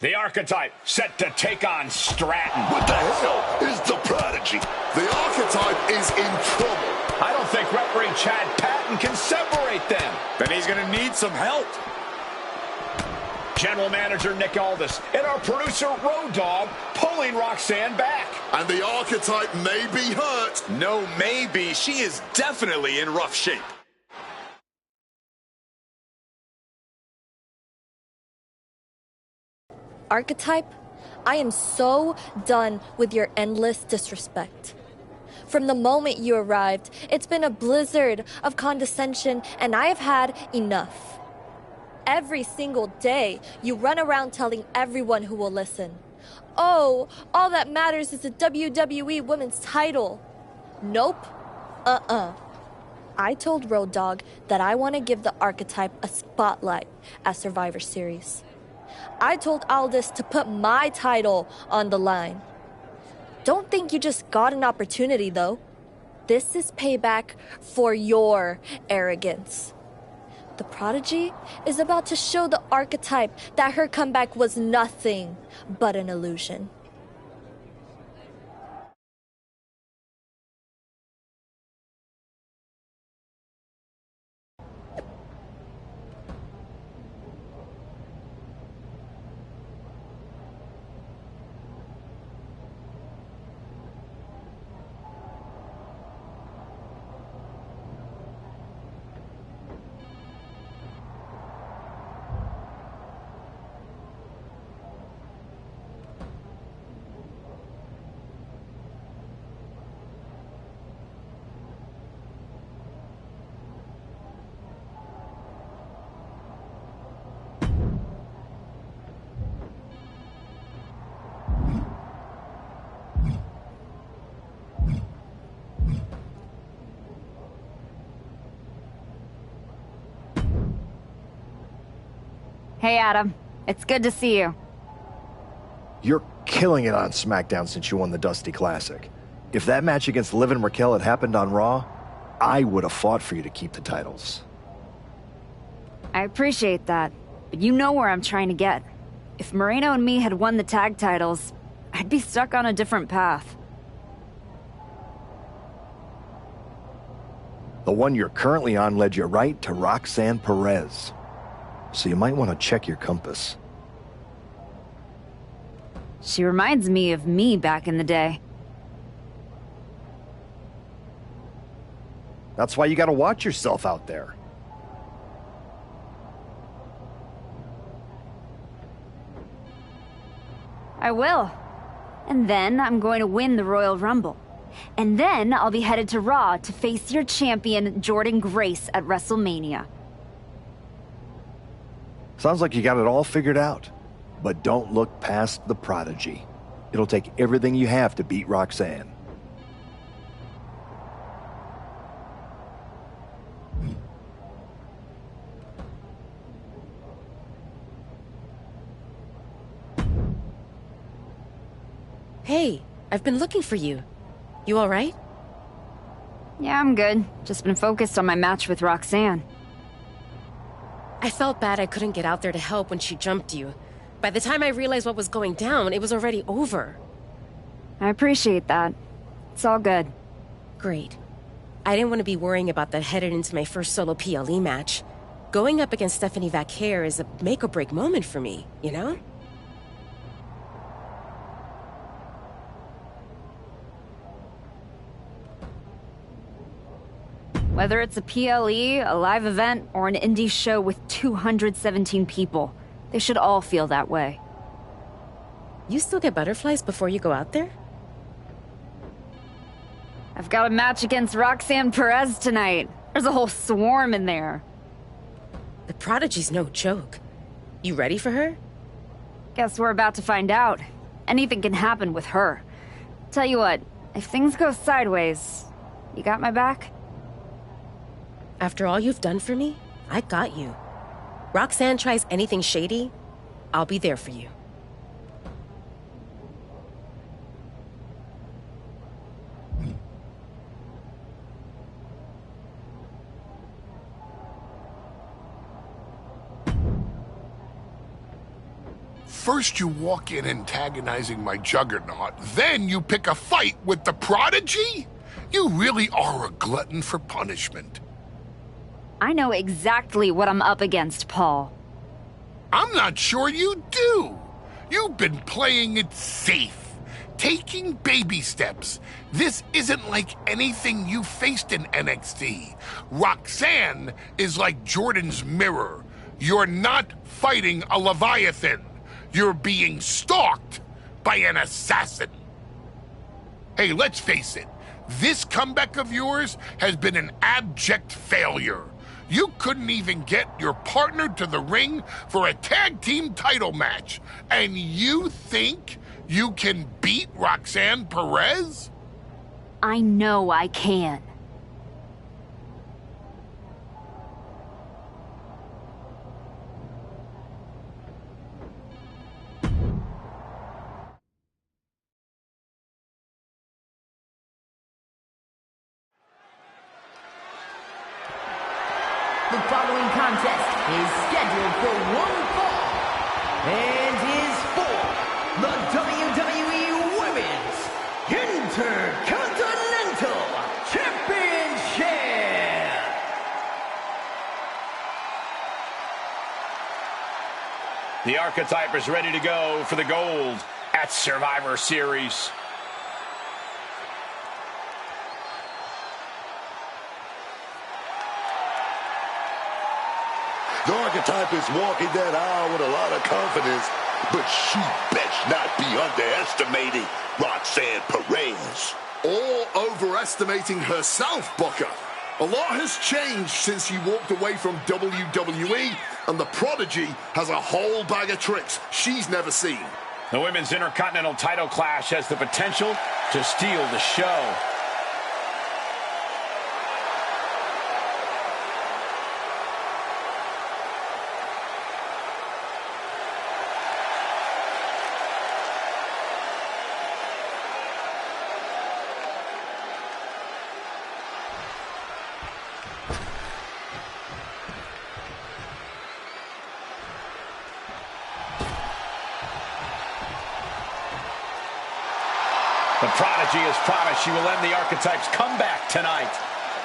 The Archetype set to take on Stratton. What the hell is the Prodigy? The Archetype is in trouble. I don't think referee Chad Patton can separate them. Then he's going to need some help. General Manager Nick Aldis and our producer Road Dogg pulling Roxanne back. And the Archetype may be hurt. No, maybe. She is definitely in rough shape. Archetype, I am so done with your endless disrespect. From the moment you arrived, it's been a blizzard of condescension, and I have had enough. Every single day, you run around telling everyone who will listen, "Oh, all that matters is the WWE Women's title." Nope. I told Road Dogg that I want to give the Archetype a spotlight at Survivor Series. I told Aldis to put my title on the line. Don't think you just got an opportunity, though. This is payback for your arrogance. The Prodigy is about to show the Archetype that her comeback was nothing but an illusion. Hey, Adam. It's good to see you. You're killing it on SmackDown since you won the Dusty Classic. If that match against Liv and Raquel had happened on Raw, I would have fought for you to keep the titles. I appreciate that, but you know where I'm trying to get. If Moreno and me had won the tag titles, I'd be stuck on a different path. The one you're currently on led you right to Roxanne Perez. So you might want to check your compass. She reminds me of me back in the day. That's why you gotta watch yourself out there. I will. And then I'm going to win the Royal Rumble. And then I'll be headed to Raw to face your champion, Jordan Grace, at WrestleMania. Sounds like you got it all figured out. But don't look past the prodigy. It'll take everything you have to beat Roxanne. Hey, I've been looking for you. You all right? Yeah, I'm good. Just been focused on my match with Roxanne. I felt bad I couldn't get out there to help when she jumped you. By the time I realized what was going down, it was already over. I appreciate that. It's all good. Great. I didn't want to be worrying about that headed into my first solo PLE match. Going up against Stephanie Vaquer is a make-or-break moment for me, you know? Whether it's a PLE, a live event, or an indie show with 217 people, they should all feel that way. You still get butterflies before you go out there? I've got a match against Roxanne Perez tonight. There's a whole swarm in there. The Prodigy's no joke. You ready for her? Guess we're about to find out. Anything can happen with her. Tell you what, if things go sideways, you got my back? After all you've done for me, I got you. Roxanne tries anything shady, I'll be there for you. First you walk in antagonizing my juggernaut, then you pick a fight with the Prodigy? You really are a glutton for punishment. I know exactly what I'm up against, Paul. I'm not sure you do. You've been playing it safe, taking baby steps. This isn't like anything you faced in NXT. Roxanne is like Jordan's mirror. You're not fighting a Leviathan. You're being stalked by an assassin. Hey, let's face it. This comeback of yours has been an abject failure. You couldn't even get your partner to the ring for a tag team title match. And you think you can beat Roxanne Perez? I know I can. The following contest is scheduled for one fall and is for the WWE Women's Intercontinental Championship. The Archetype is ready to go for the gold at Survivor Series. The Archetype is walking that aisle with a lot of confidence, but she best not be underestimating Roxanne Perez. Or overestimating herself, Booker. A lot has changed since she walked away from WWE, and the Prodigy has a whole bag of tricks she's never seen. The Women's Intercontinental title clash has the potential to steal the show. The Prodigy has promised she will end the Archetype's comeback tonight.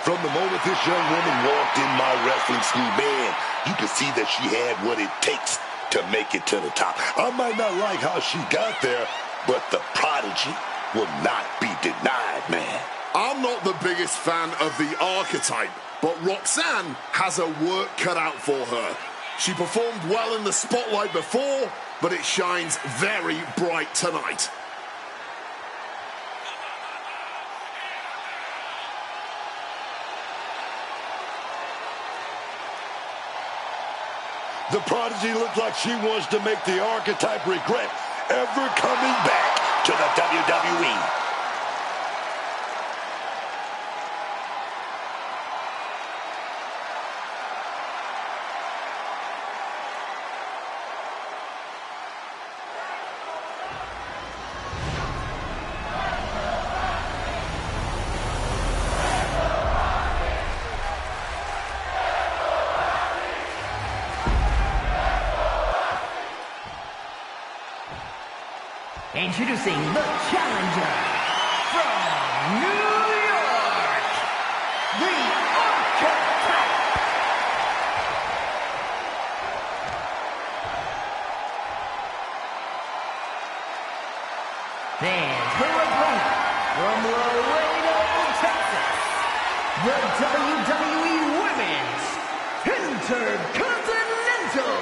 From the moment this young woman walked in my wrestling school, man, you could see that she had what it takes to make it to the top. I might not like how she got there, but the Prodigy will not be denied, man. I'm not the biggest fan of the Archetype, but Roxanne has her work cut out for her. She performed well in the spotlight before, but it shines very bright tonight. The Prodigy looks like she wants to make the Archetype regret ever coming back to the WWE. Introducing the challenger from New York, the Archetype. And her opponent from Laredo, Texas, the WWE Women's Intercontinental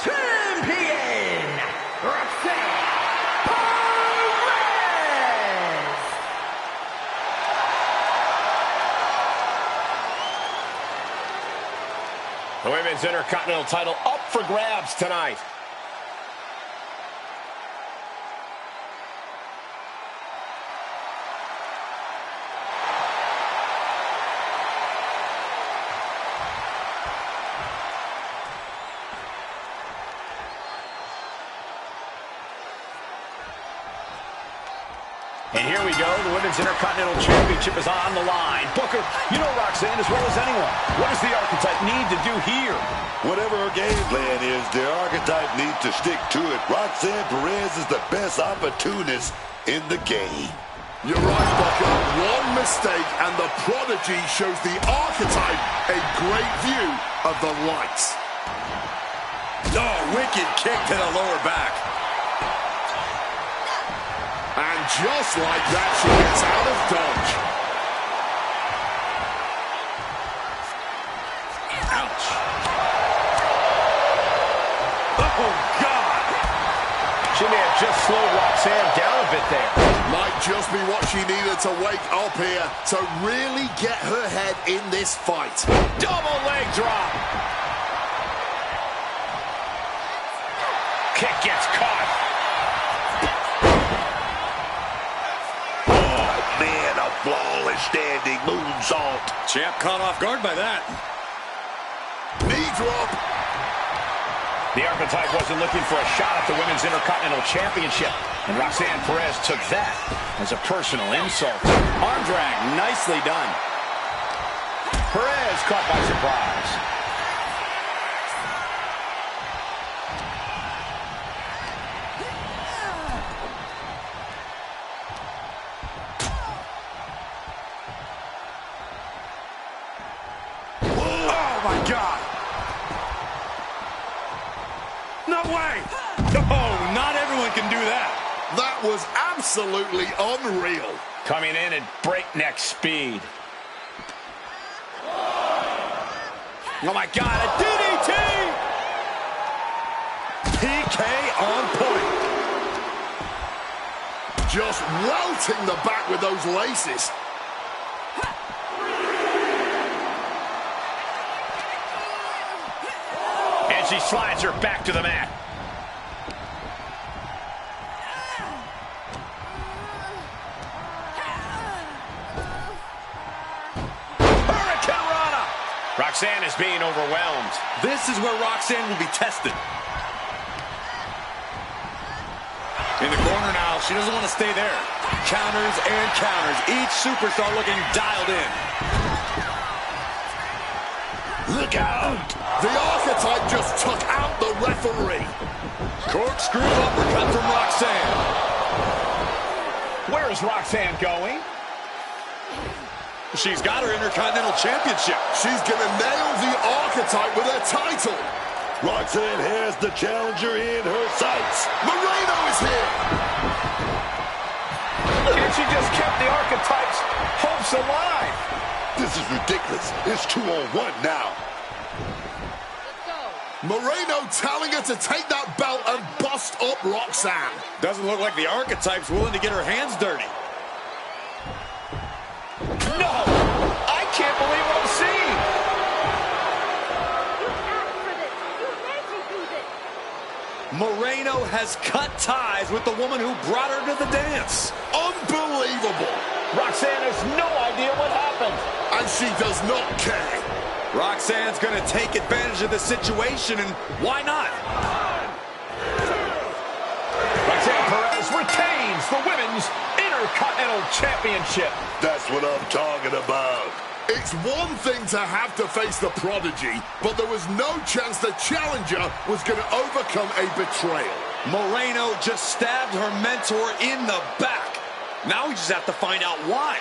Champion, Roxanne. The Women's Intercontinental title up for grabs tonight. And here we go. The Women's Intercontinental Championship is on the line. Booker, you know Roxanne as well as anyone. What does the Archetype need to do here? Whatever her game plan is, the Archetype needs to stick to it. Roxanne Perez is the best opportunist in the game. You're right, Booker. One mistake and the Prodigy shows the Archetype a great view of the lights. Oh, wicked kick to the lower back. And just like that, she gets out of dodge. Ouch. Oh, God. She may have just slowed Roxanne down a bit there. Might just be what she needed to wake up here to really get her head in this fight. Double leg drop. Kick gets caught. Man, a flawless standing moonsault. Champ caught off guard by that. Knee drop. The Archetype wasn't looking for a shot at the Women's Intercontinental Championship, and Roxanne Perez took that as a personal insult. Arm drag, nicely done. Perez caught by surprise. That was absolutely unreal. Coming in at breakneck speed. Oh my God, a DDT! PK on point. Just welting the back with those laces. And she slides her back to the mat. Roxanne is being overwhelmed. This is where Roxanne will be tested. In the corner now, she doesn't want to stay there. Counters and counters. Each superstar looking dialed in. Look out! The Archetype just took out the referee. Corkscrew uppercut from Roxanne. Where is Roxanne going? She's got her Intercontinental Championship. She's gonna nail the archetype with her title. Roxanne has the challenger in her sights. Moreno is here. And she just kept the archetype's hopes alive. This is ridiculous. It's 2-on-1 now. Moreno telling her to take that belt and bust up Roxanne. Doesn't look like the archetype's willing to get her hands dirty. No! I can't believe what I'm seeing! Moreno has cut ties with the woman who brought her to the dance. Unbelievable. Roxanne has no idea what happened. And she does not care. Roxanne's going to take advantage of the situation, and why not? Roxanne Perez retains the Women's Intercontinental Championship. That's what I'm talking about. It's one thing to have to face the prodigy, but there was no chance the challenger was going to overcome a betrayal. Moreno just stabbed her mentor in the back. Now we just have to find out why.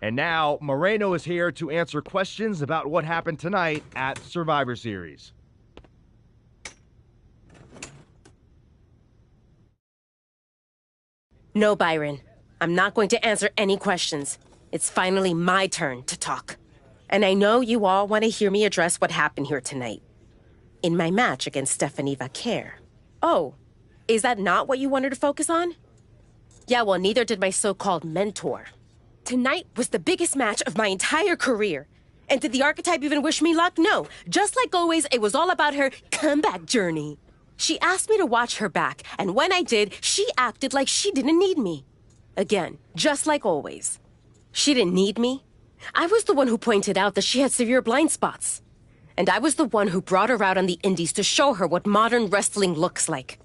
And now, Moreno is here to answer questions about what happened tonight at Survivor Series. No, Byron. I'm not going to answer any questions. It's finally my turn to talk. And I know you all want to hear me address what happened here tonight. In my match against Stephanie Vaquer. Oh, is that not what you wanted to focus on? Yeah, well, neither did my so-called mentor. Tonight was the biggest match of my entire career. And did the archetype even wish me luck? No. Just like always, it was all about her comeback journey. She asked me to watch her back, and when I did, she acted like she didn't need me. Again, just like always. She didn't need me. I was the one who pointed out that she had severe blind spots. And I was the one who brought her out on the indies to show her what modern wrestling looks like.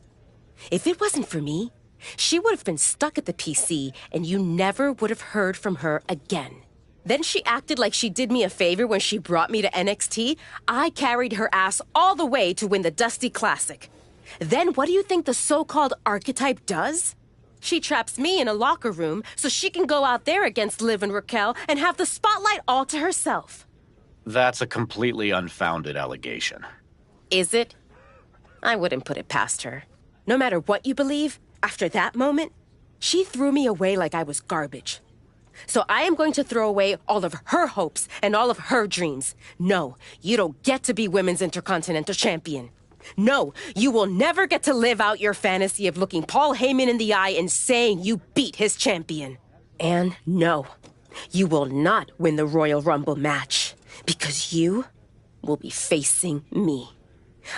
If it wasn't for me, she would have been stuck at the PC, and you never would have heard from her again. Then she acted like she did me a favor when she brought me to NXT. I carried her ass all the way to win the Dusty Classic. Then what do you think the so-called archetype does? She traps me in a locker room so she can go out there against Liv and Raquel and have the spotlight all to herself. That's a completely unfounded allegation. Is it? I wouldn't put it past her. No matter what you believe, after that moment, she threw me away like I was garbage. So I am going to throw away all of her hopes and all of her dreams. No, you don't get to be Women's Intercontinental Champion. No, you will never get to live out your fantasy of looking Paul Heyman in the eye and saying you beat his champion. And no, you will not win the Royal Rumble match because you will be facing me.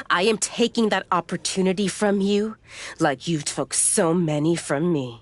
I am taking that opportunity from you like you took so many from me.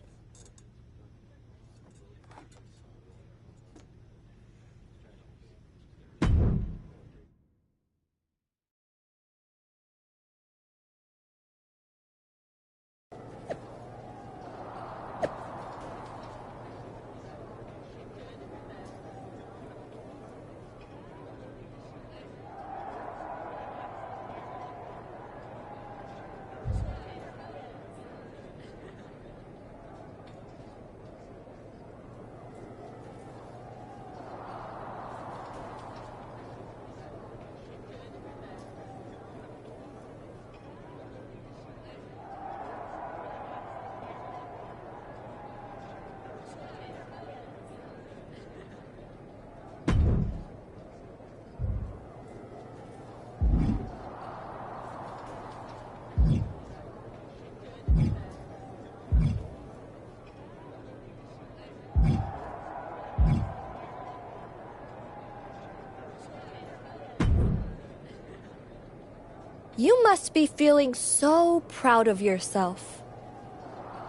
You must be feeling so proud of yourself.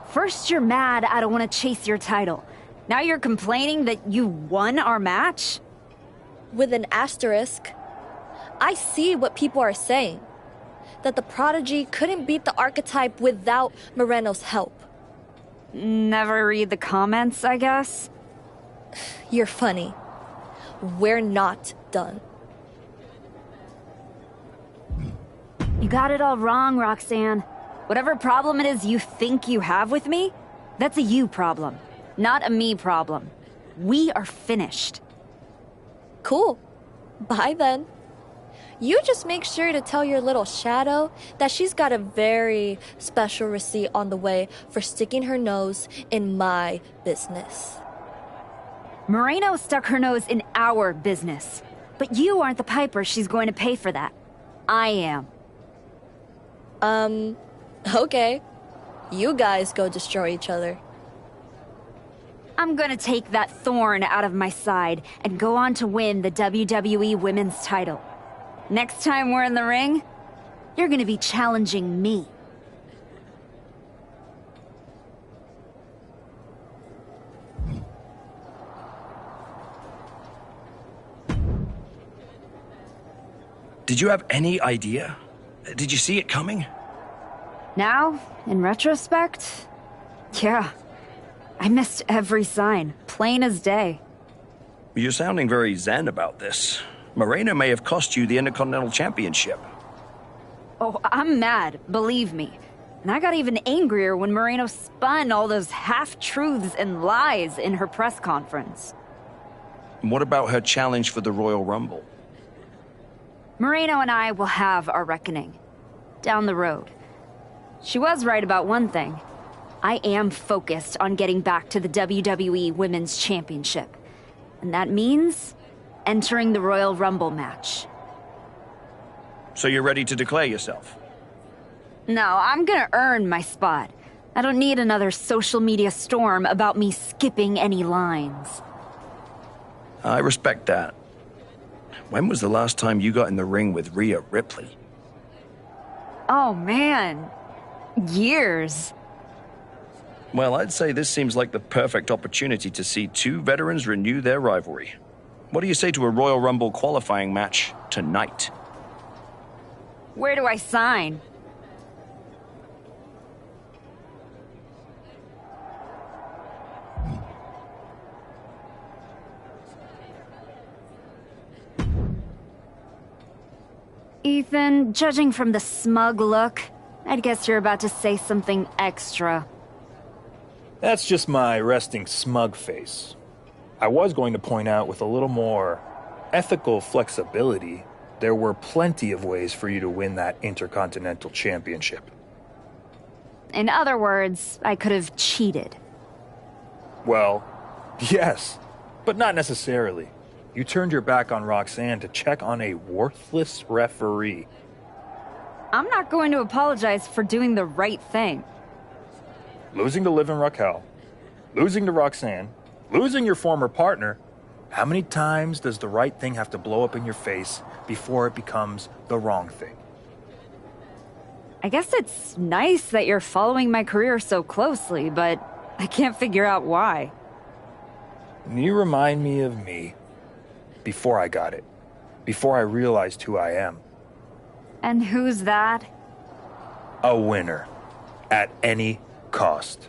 First you're mad I don't want to chase your title. Now you're complaining that you won our match? With an asterisk. I see what people are saying. That the prodigy couldn't beat the archetype without Moreno's help. Never read the comments, I guess? You're funny. We're not done. You got it all wrong, Roxanne. Whatever problem it is you think you have with me, that's a you problem, not a me problem. We are finished. Cool. Bye then. You just make sure to tell your little shadow that she's got a very special receipt on the way for sticking her nose in my business. Moreno stuck her nose in our business. But you aren't the piper she's going to pay for that. I am. Okay. You guys go destroy each other. I'm gonna take that thorn out of my side and go on to win the WWE Women's title. Next time we're in the ring, you're gonna be challenging me. Did you have any idea? Did you see it coming? Now, in retrospect, yeah. I missed every sign, plain as day. You're sounding very zen about this. Moreno may have cost you the Intercontinental Championship. Oh, I'm mad, believe me. And I got even angrier when Moreno spun all those half-truths and lies in her press conference. And what about her challenge for the Royal Rumble? Moreno and I will have our reckoning. Down the road. She was right about one thing. I am focused on getting back to the WWE Women's Championship. And that means entering the Royal Rumble match. So you're ready to declare yourself? No, I'm gonna earn my spot. I don't need another social media storm about me skipping any lines. I respect that. When was the last time you got in the ring with Rhea Ripley? Oh man, years. Well, I'd say this seems like the perfect opportunity to see two veterans renew their rivalry. What do you say to a Royal Rumble qualifying match tonight? Where do I sign? Ethan, judging from the smug look, I'd guess you're about to say something extra. That's just my resting smug face. I was going to point out with a little more ethical flexibility, there were plenty of ways for you to win that Intercontinental Championship. In other words, I could have cheated. Well, yes, but not necessarily. You turned your back on Roxanne to check on a worthless referee. I'm not going to apologize for doing the right thing. Losing to Liv and Raquel, losing to Roxanne, losing your former partner. How many times does the right thing have to blow up in your face before it becomes the wrong thing? I guess it's nice that you're following my career so closely, but I can't figure out why. You remind me of me. Before I got it. Before I realized who I am. And who's that? A winner. At any cost.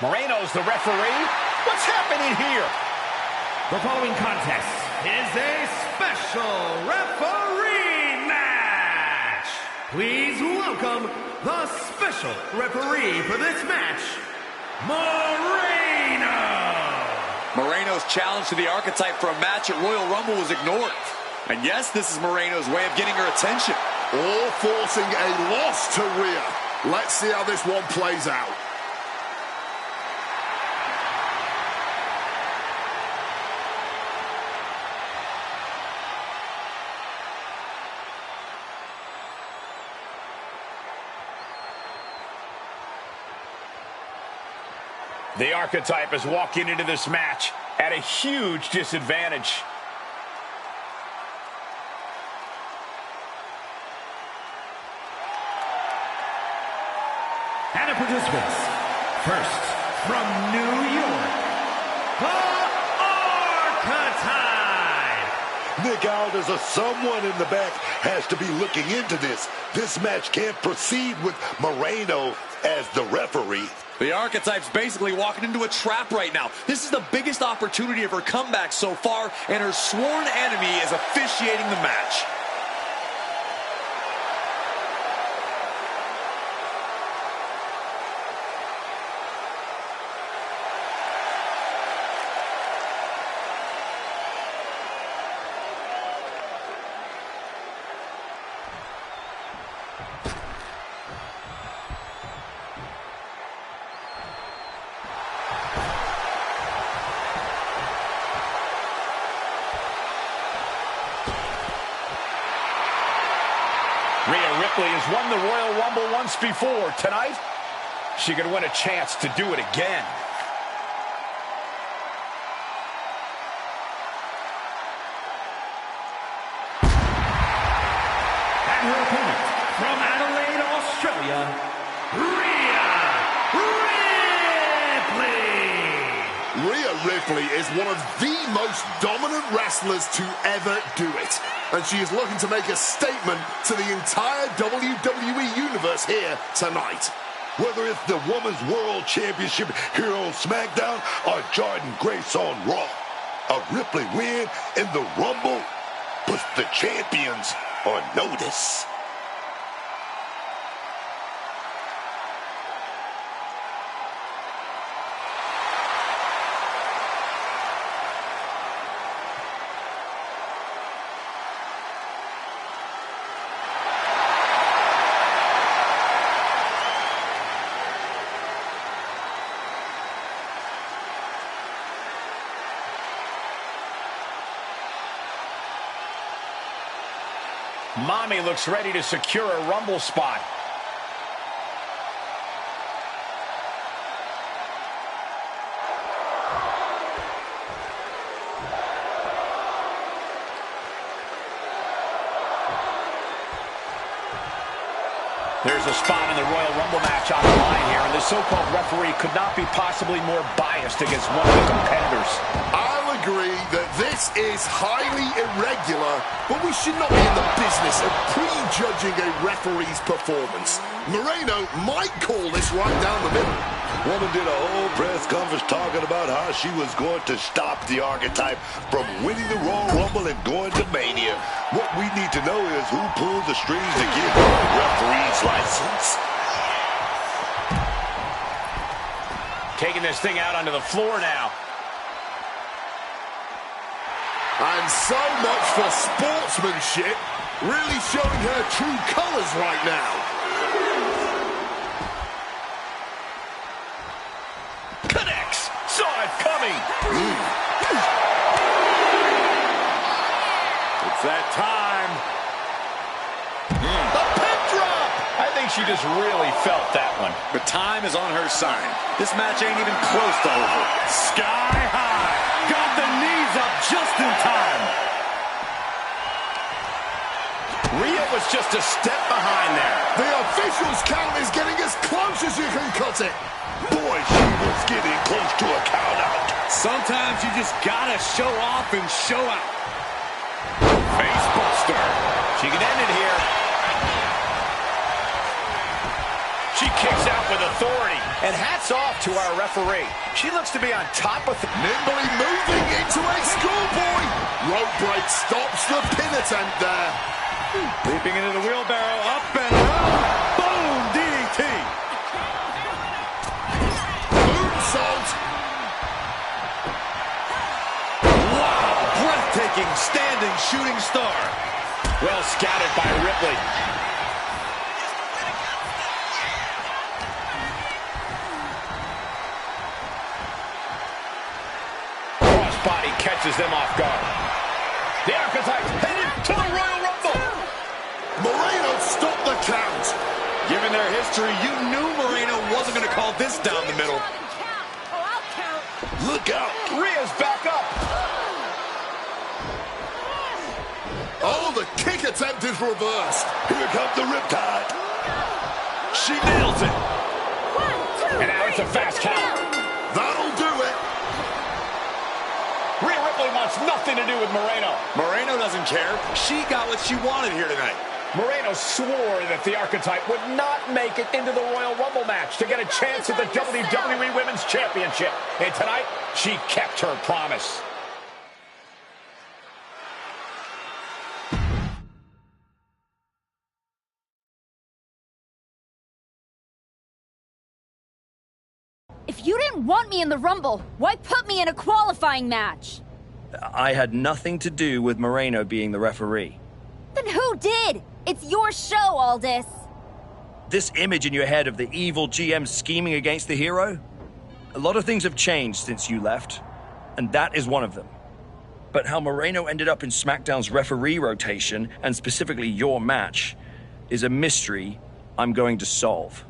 Moreno's the referee. What's happening here? The following contest is a special referee match. Please welcome the special referee for this match, Moreno. Moreno's challenge to the Archetype for a match at Royal Rumble was ignored. And yes, this is Moreno's way of getting her attention. All forcing a loss to Rhea. Let's see how this one plays out. The Archetype is walking into this match at a huge disadvantage. And the participants, first from New York, the Archetype. Nick Aldis or someone in the back has to be looking into this. This match can't proceed with Moreno as the referee. The Archetype's basically walking into a trap right now. This is the biggest opportunity of her comeback so far, and her sworn enemy is officiating the match. Rhea Ripley has won the Royal Rumble once before. Tonight, she could win a chance to do it again. And her opponent, from Adelaide, Australia, Rhea Ripley. Rhea Ripley is one of the most dominant wrestlers to ever do it. And she is looking to make a statement to the entire WWE Universe here tonight. Whether it's the Women's World Championship here on SmackDown or Jordan Grace on Raw, a Ripley win in the Rumble puts the champions on notice. Mommy looks ready to secure a Rumble spot. There's a spot in the Royal Rumble match on the line here, and the so-called referee could not be possibly more biased against one of the competitors. I'll agree that this is highly irregular, but we should not be in the business of prejudging a referee's performance. Moreno might call this right down the middle. Woman did a whole press conference talking about how she was going to stop the Archetype from winning the Royal Rumble and going to Mania. What we need to know is who pulled the strings to give her a referee's license. Taking this thing out onto the floor now. And so much for sportsmanship, really showing her true colors right now. Connects. Saw it coming. It's that time. The pin drop. I think she just really felt that one. The time is on her side. This match ain't even close to over. Sky high. Got the knees up just in time. Rhea was just a step behind there. The official's count is getting as close as you can cut it. Boy, she was getting close to a count out. Sometimes you just gotta show off and show out. Face buster. She can end it here. She kicks out with authority. And hats off to our referee. She looks to be on top of nimbly moving into a schoolboy. Rope break stops the pin attempt there. Leaping into the wheelbarrow, up and around. Boom, DDT. Moonsault. Wow, breathtaking standing shooting star. Well scouted by Ripley. Crossbody catches them off guard. The Archetypes headed to the Royal Rumble. Moreno stopped the count. Given their history, you knew Moreno wasn't going to call this down the middle. Look out. Rhea's back up. Oh, the kick attempt is reversed. Here comes the Riptide. She nails it. And now it's a fast count. That'll do it. Rhea Ripley wants nothing to do with Moreno. Moreno doesn't care. She got what she wanted here tonight. Moreno swore that the Archetype would not make it into the Royal Rumble match to get a chance at the WWE Women's Championship. And tonight, she kept her promise. If you didn't want me in the Rumble, why put me in a qualifying match? I had nothing to do with Moreno being the referee. Then who did? It's your show, Aldis. This image in your head of the evil GM scheming against the hero? A lot of things have changed since you left, and that is one of them. But how Moreno ended up in SmackDown's referee rotation, and specifically your match, is a mystery I'm going to solve.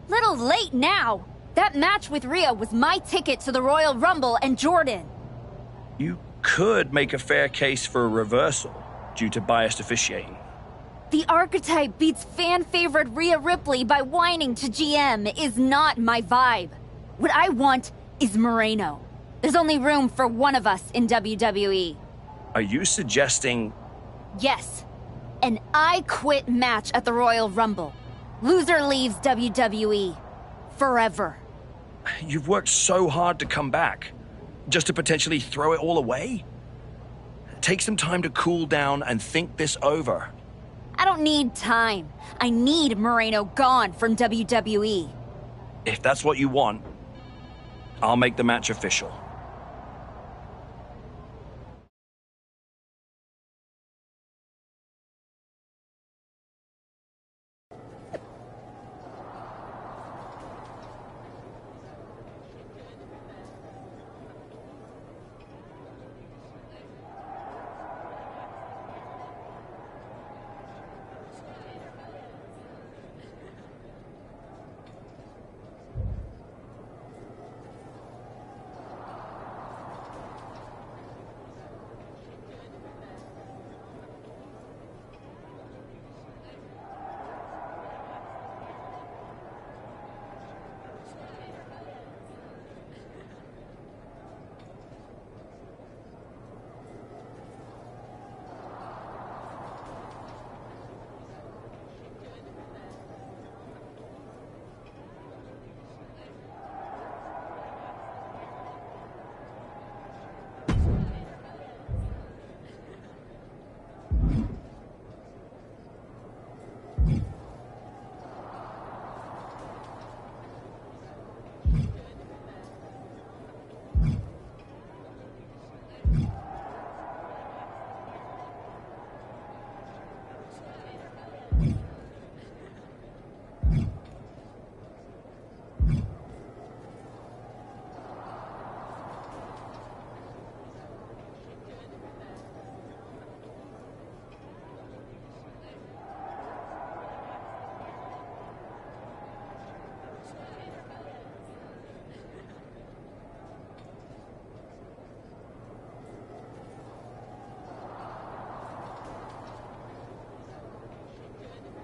Little late now. That match with Rhea was my ticket to the Royal Rumble and Jordan. You could make a fair case for a reversal due to biased officiating. The Archetype beats fan-favorite Rhea Ripley by whining to GM is not my vibe. What I want is Moreno. There's only room for one of us in WWE. Are you suggesting... Yes. An I Quit match at the Royal Rumble. Loser leaves WWE. Forever. You've worked so hard to come back, just to potentially throw it all away? Take some time to cool down and think this over. I don't need time. I need Moreno gone from WWE. If that's what you want, I'll make the match official.